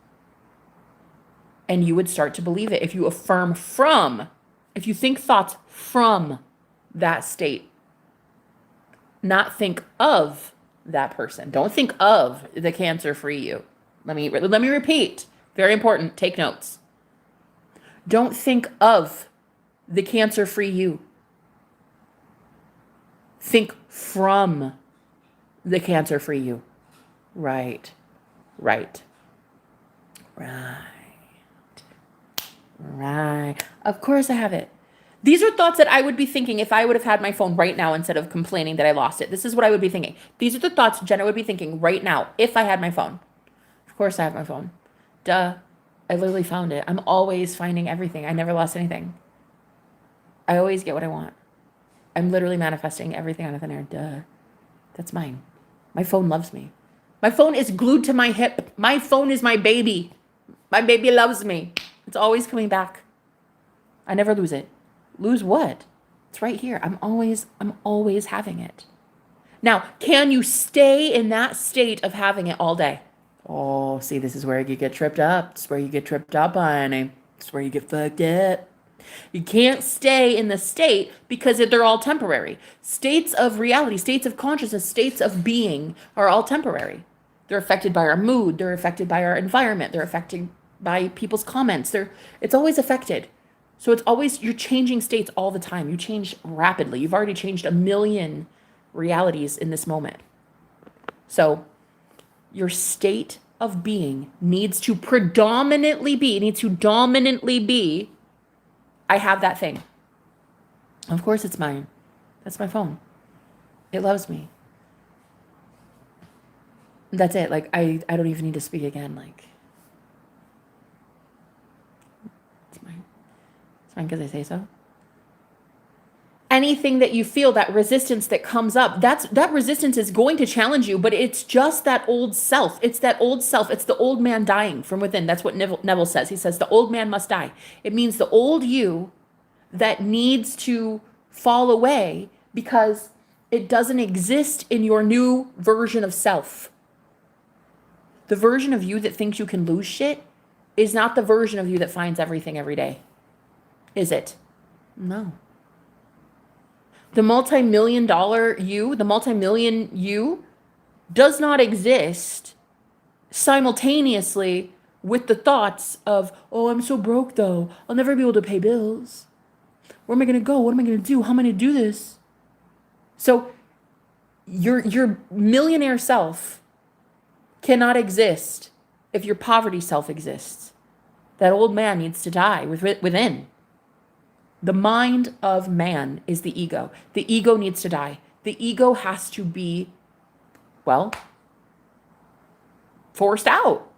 And you would start to believe it if you if you think thoughts from that state, not think of that person. Don't think of the cancer-free you. Let me repeat. Very important. Take notes. Don't think of the cancer-free you. Think from the cancer-free you. Right. Right. Right. Of course I have it. These are thoughts that I would be thinking if I would have had my phone right now instead of complaining that I lost it. This is what I would be thinking. These are the thoughts Jenna would be thinking right now if I had my phone. Of course I have my phone. Duh. I literally found it. I'm always finding everything. I never lost anything. I always get what I want. I'm literally manifesting everything out of thin air. Duh. That's mine. My phone loves me. My phone is glued to my hip. My phone is my baby. My baby loves me. It's always coming back. I never lose it. Lose what? It's right here. I'm always having it. Now, can you stay in that state of having it all day? Oh, see, this is where you get tripped up. It's where you get tripped up, honey. It's where you get fucked up. You can't stay in the state because they're all temporary. States of reality, states of consciousness, states of being are all temporary. They're affected by our mood. They're affected by our environment. They're affected by people's comments. It's always affected. So it's always, you're changing states all the time. You change rapidly. You've already changed a million realities in this moment. So your state of being needs to dominantly be, I have that thing. Of course it's mine. That's my phone. It loves me. That's it. Like, I don't even need to speak again. Like, it's mine. It's fine because I say so. Anything that you feel, that resistance that comes up, that resistance is going to challenge you, but it's just that old self. It's that old self. It's the old man dying from within. That's what Neville says. He says the old man must die. It means the old you that needs to fall away because it doesn't exist in your new version of self. The version of you that thinks you can lose shit is not the version of you that finds everything every day. Is it? No. The multi-million-dollar you, the multi-million you, does not exist simultaneously with the thoughts of, oh, I'm so broke though. I'll never be able to pay bills. Where am I going to go? What am I going to do? How am I going to do this? So your millionaire self cannot exist if your poverty self exists. That old man needs to die within. The mind of man is the ego. The ego needs to die. The ego has to be, well, forced out.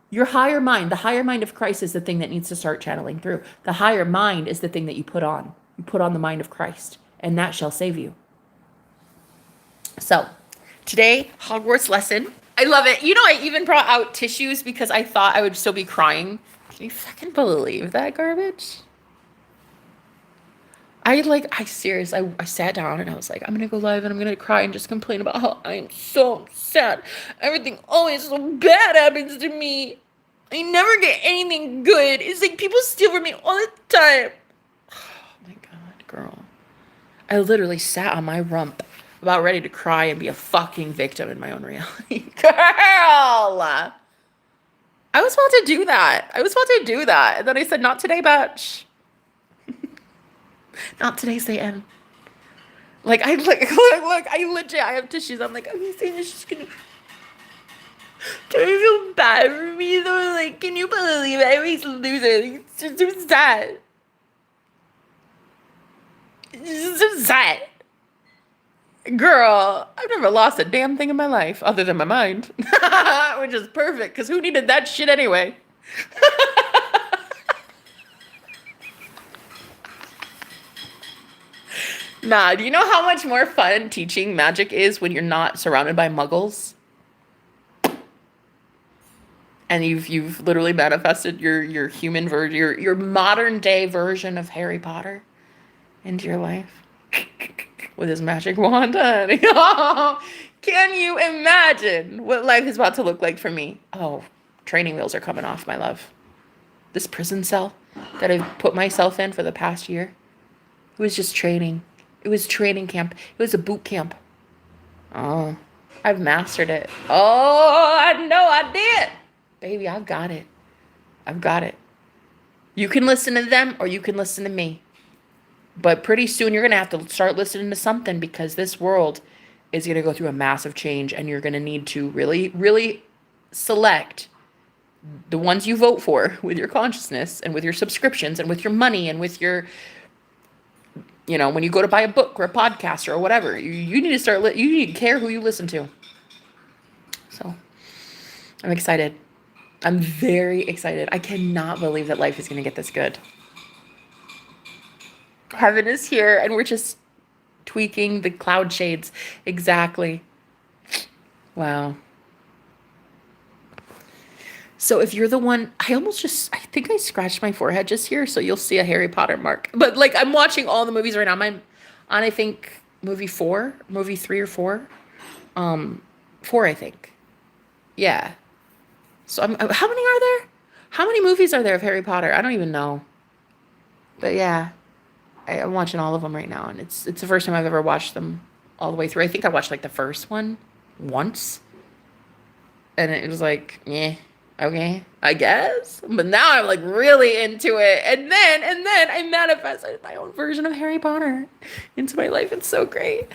Your higher mind, the higher mind of Christ is the thing that needs to start channeling through. The higher mind is the thing that you put on. You put on the mind of Christ, and that shall save you. So, today, Hogwarts lesson. I love it. You know, I even brought out tissues because I thought I would still be crying. Can you fucking believe that garbage? I sat down and I was like, I'm going to go live and I'm going to cry and just complain about how I'm so sad. Everything always so bad happens to me. I never get anything good. It's like people steal from me all the time. Oh my God, girl. I literally sat on my rump about ready to cry and be a fucking victim in my own reality. Girl! I was about to do that. And then I said, not today, bitch. Not today, Satan. Like, I have tissues. I'm like, okay, Satan is just gonna. Don't you feel bad for me though? Like, can you believe I always lose it? It's just so sad. It's just so sad. Girl, I've never lost a damn thing in my life other than my mind. Which is perfect, because who needed that shit anyway? Nah, do you know how much more fun teaching magic is when you're not surrounded by muggles? And you've literally manifested your human version, your modern day version of Harry Potter into your life with his magic wand. Can you imagine what life is about to look like for me? Oh, training wheels are coming off, my love. This prison cell that I've put myself in for the past year, it was just training. It was training camp. It was a boot camp. Oh, I've mastered it. Oh, I know I did. Baby, I've got it. I've got it. You can listen to them or you can listen to me. But pretty soon you're going to have to start listening to something, because this world is going to go through a massive change, and you're going to need to really, really select the ones you vote for with your consciousness and with your subscriptions and with your money and with your, when you go to buy a book or a podcast or whatever, you need to start, you need to care who you listen to. So I'm excited. I'm very excited. I cannot believe that life is going to get this good. Heaven is here, and we're just tweaking the cloud shades. Exactly. Wow. So if you're the one, I think I scratched my forehead just here, so you'll see a Harry Potter mark. But like, I'm watching all the movies right now. I'm on, I think, movie 3 or 4. 4, I think. Yeah. So how many are there? How many movies are there of Harry Potter? I don't even know. But yeah, I'm watching all of them right now, and it's the first time I've ever watched them all the way through. I think I watched like the first one once, and it was like, yeah. Okay, I guess. But now I'm like really into it. And then I manifested my own version of Harry Potter into my life. It's so great.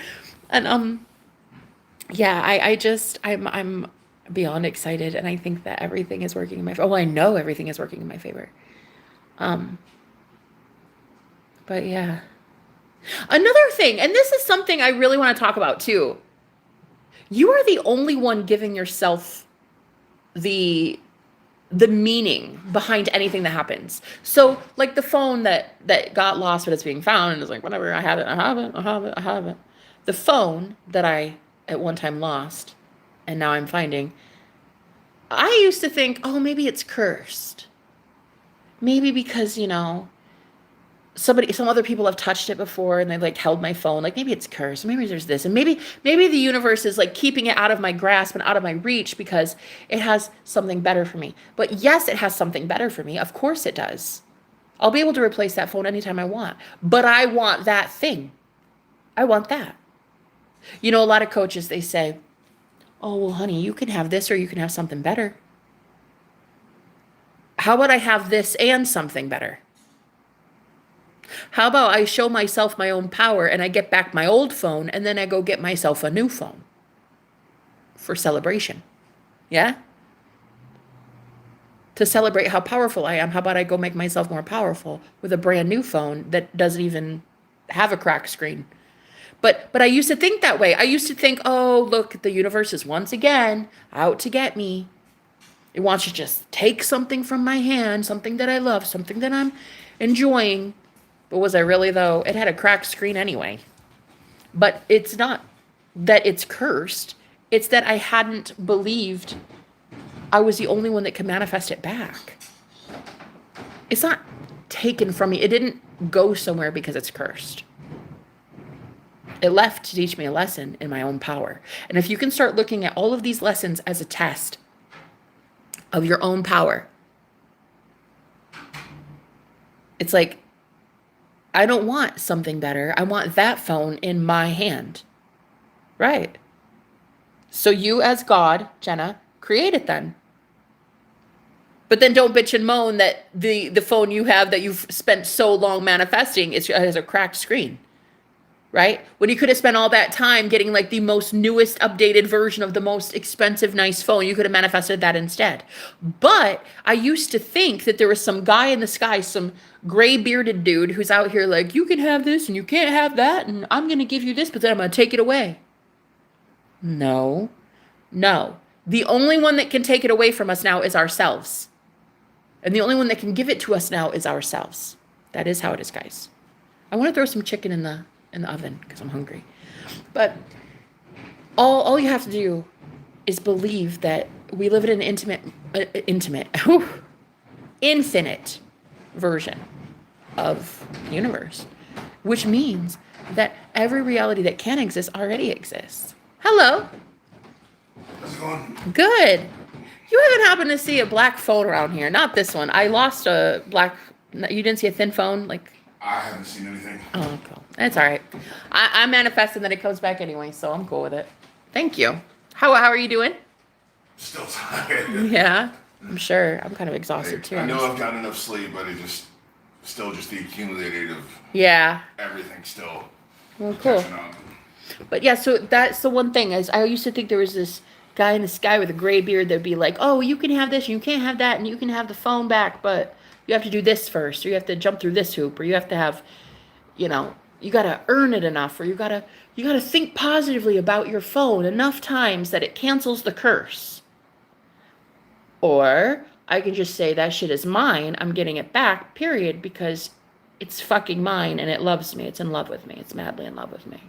And yeah, I'm beyond excited, and I think that everything is working in my favor. Oh, I know everything is working in my favor. But yeah. Another thing, and this is something I really want to talk about too. You are the only one giving yourself the meaning behind anything that happens. So like the phone that got lost, but it's being found, and it's like, whatever, I have it. The phone that I at one time lost and now I'm finding, I used to think, oh, maybe it's cursed. Maybe because, some other people have touched it before, and they've like held my phone. Like, maybe it's cursed. Maybe there's this. And maybe the universe is like keeping it out of my grasp and out of my reach because it has something better for me. But yes, it has something better for me. Of course it does. I'll be able to replace that phone anytime I want. But I want that thing. I want that. A lot of coaches, they say, oh, well, honey, you can have this or you can have something better. How about I have this and something better? How about I show myself my own power and I get back my old phone and then I go get myself a new phone for celebration? Yeah? To celebrate how powerful I am, how about I go make myself more powerful with a brand new phone that doesn't even have a cracked screen? But I used to think that way. I used to think, oh, look, the universe is once again out to get me. It wants to just take something from my hand, something that I love, something that I'm enjoying. But was I really, though? It had a cracked screen anyway. But it's not that it's cursed. It's that I hadn't believed I was the only one that could manifest it back. It's not taken from me. It didn't go somewhere because it's cursed. It left to teach me a lesson in my own power. And if you can start looking at all of these lessons as a test of your own power, it's like, I don't want something better. I want that phone in my hand. Right. So you as God, Jenna, create it then. But then don't bitch and moan that the phone you have that you've spent so long manifesting has a cracked screen. Right? When you could have spent all that time getting like the most newest updated version of the most expensive, nice phone, you could have manifested that instead. But I used to think that there was some guy in the sky, some gray bearded dude who's out here like, you can have this and you can't have that, and I'm going to give you this, but then I'm going to take it away. No. The only one that can take it away from us now is ourselves. And the only one that can give it to us now is ourselves. That is how it is, guys. I want to throw some chicken in the oven because I'm hungry. But all you have to do is believe that we live in an infinite version of the universe, which means that every reality that can exist already exists. Hello. How's it going? Good. You haven't happened to see a black phone around here? Not this one. I lost a black. You didn't see a thin phone like. I haven't seen anything. Oh, cool. That's all right. I'm manifesting that it comes back anyway, so I'm cool with it. Thank you. How are you doing? Still tired. Yeah, I'm sure. I'm kind of exhausted too. I know I've gotten enough sleep, but it just still just the accumulated of Yeah. everything still Well, cool. catching up. But yeah, so that's the one thing is I used to think there was this guy in the sky with a gray beard that'd be like, oh, you can have this, and you can't have that, and you can have the phone back, but you have to do this first, or you have to jump through this hoop, or you have to have, you know, you gotta earn it enough, or you gotta think positively about your phone enough times that it cancels the curse. Or I can just say that shit is mine, I'm getting it back, period, because it's fucking mine and it loves me. It's in love with me. It's madly in love with me.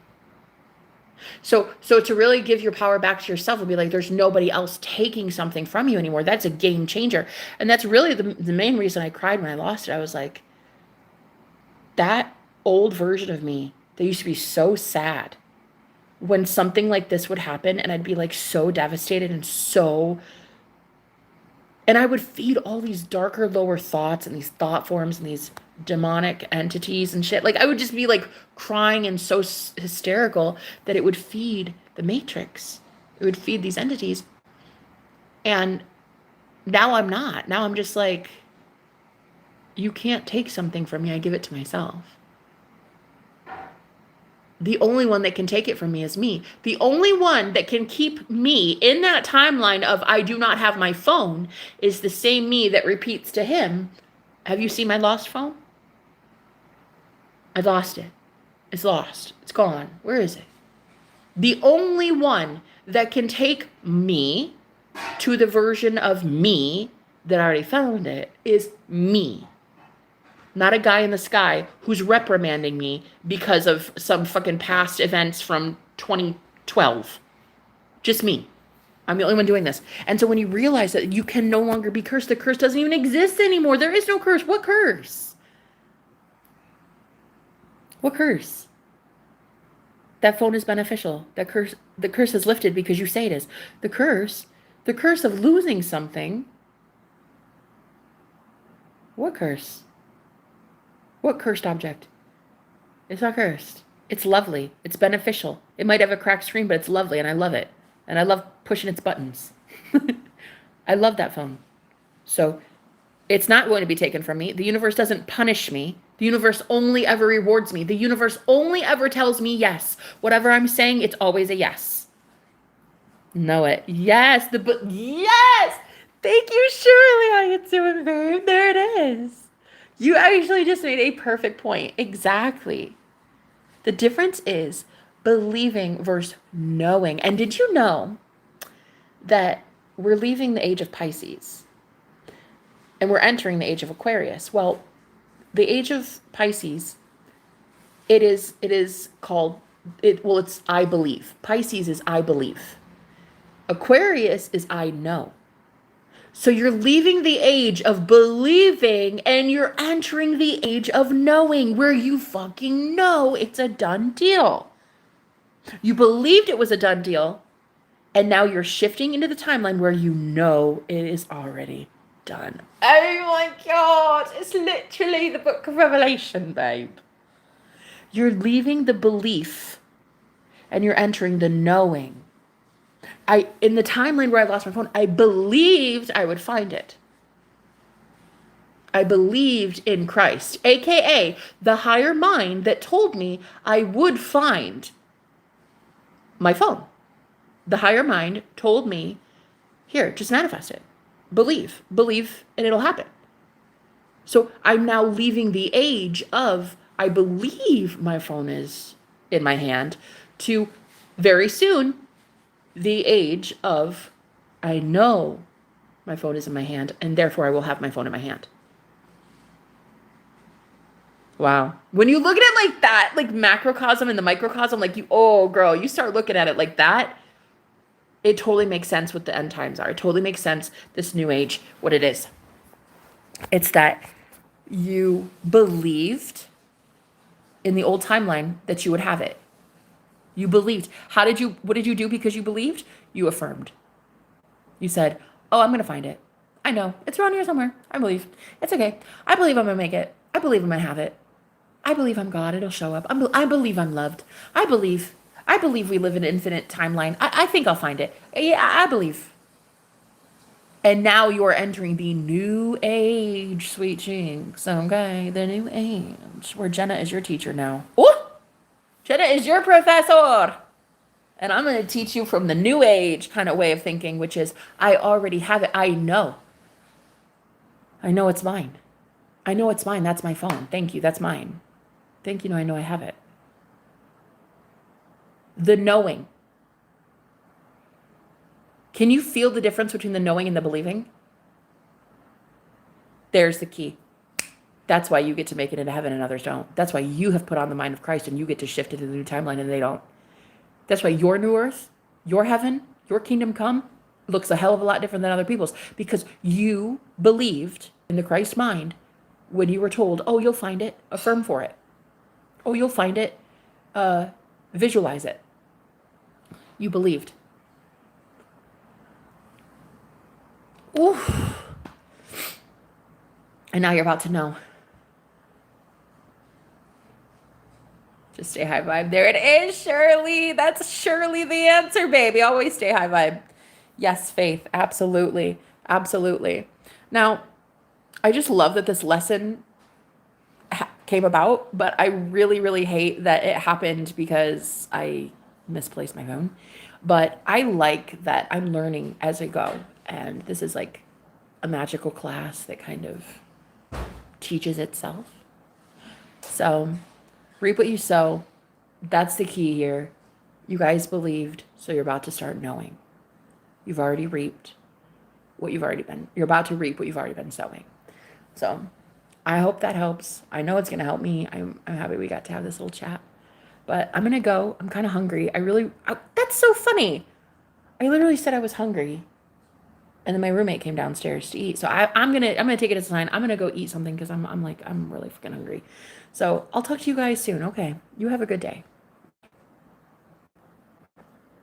So to really give your power back to yourself and be like, there's nobody else taking something from you anymore. That's a game changer. And that's really the main reason I cried when I lost it. I was like, that old version of me that used to be so sad when something like this would happen, and I'd be like so devastated and I would feed all these darker, lower thoughts and these thought forms and these demonic entities and shit. Like, I would just be like crying and so hysterical that it would feed the Matrix. It would feed these entities. And now I'm not. Now I'm just like, you can't take something from me. I give it to myself. The only one that can take it from me is me. The only one that can keep me in that timeline of I do not have my phone is the same me that repeats to him, have you seen my lost phone? I lost it. It's lost. It's gone. Where is it? The only one that can take me to the version of me that already found it is me. Not a guy in the sky who's reprimanding me because of some fucking past events from 2012. Just me. I'm the only one doing this. And so when you realize that you can no longer be cursed, the curse doesn't even exist anymore. There is no curse. What curse? What curse? That phone is beneficial. The curse is lifted because you say it is. The curse of losing something. What curse? What cursed object? It's not cursed. It's lovely. It's beneficial. It might have a cracked screen, but it's lovely, and I love it. And I love pushing its buttons. I love that phone. So it's not going to be taken from me. The universe doesn't punish me. The universe only ever rewards me. The universe only ever tells me yes. Whatever I'm saying, it's always a yes. Know it. Yes. Yes. Thank you, Shirley. How you doing, babe? There it is. You actually just made a perfect point. Exactly. The difference is believing versus knowing. And did you know that we're leaving the age of Pisces and we're entering the age of Aquarius? Well, the age of Pisces, it's I believe. Pisces is I believe. Aquarius is I know. So you're leaving the age of believing and you're entering the age of knowing, where you fucking know it's a done deal. You believed it was a done deal, and now you're shifting into the timeline where you know it is already done. Oh my God, it's literally the book of Revelation, babe. You're leaving the belief and you're entering the knowing. In the timeline where I lost my phone, I believed I would find it. I believed in Christ, aka the higher mind that told me I would find my phone. The higher mind told me, here, just manifest it. Believe, and it'll happen. So I'm now leaving the age of I believe my phone is in my hand to very soon the age of I know my phone is in my hand, and therefore I will have my phone in my hand. Wow. When you look at it like that, like macrocosm and the microcosm, like you start looking at it like that, it totally makes sense what the end times are. It totally makes sense, this new age, what it is. It's that you believed in the old timeline that you would have it. You believed. What did you do because you believed? You affirmed. You said, oh, I'm going to find it. I know. It's around here somewhere. I believe. It's okay. I believe I'm going to make it. I believe I'm going to have it. I believe I'm God. It'll show up. I believe I'm loved. I believe we live in an infinite timeline. I think I'll find it. Yeah, I believe. And now you're entering the new age, sweet cheeks. Okay, the new age, where Jenna is your teacher now. Oh, Jenna is your professor. And I'm going to teach you from the new age kind of way of thinking, which is I already have it. I know. I know it's mine. I know it's mine. That's my phone. Thank you. That's mine. Thank you. I know I have it. The knowing. Can you feel the difference between the knowing and the believing? There's the key. That's why you get to make it into heaven and others don't. That's why you have put on the mind of Christ and you get to shift it to the new timeline and they don't. That's why your new earth, your heaven, your kingdom come looks a hell of a lot different than other people's because you believed in the Christ mind when you were told, oh, you'll find it, affirm for it. Oh, you'll find it, visualize it. You believed. Ooh. And now you're about to know. Just stay high vibe. There it is, Shirley. That's Shirley the answer, baby. Always stay high vibe. Yes, Faith. Absolutely. Absolutely. Now, I just love that this lesson came about, but I really, really hate that it happened because I misplaced my phone. But I like that I'm learning as I go. And this is like a magical class that kind of teaches itself. So reap what you sow. That's the key here. You guys believed, so you're about to start knowing. You've already reaped what you've already been. You're about to reap what you've already been sowing. So I hope that helps. I know it's going to help me. I'm happy we got to have this little chat. But I'm going to go. I'm kind of hungry. That's so funny. I literally said I was hungry. And then my roommate came downstairs to eat. So I'm gonna take it as a sign. I'm gonna go eat something because I'm really freaking hungry. So I'll talk to you guys soon. Okay. You have a good day.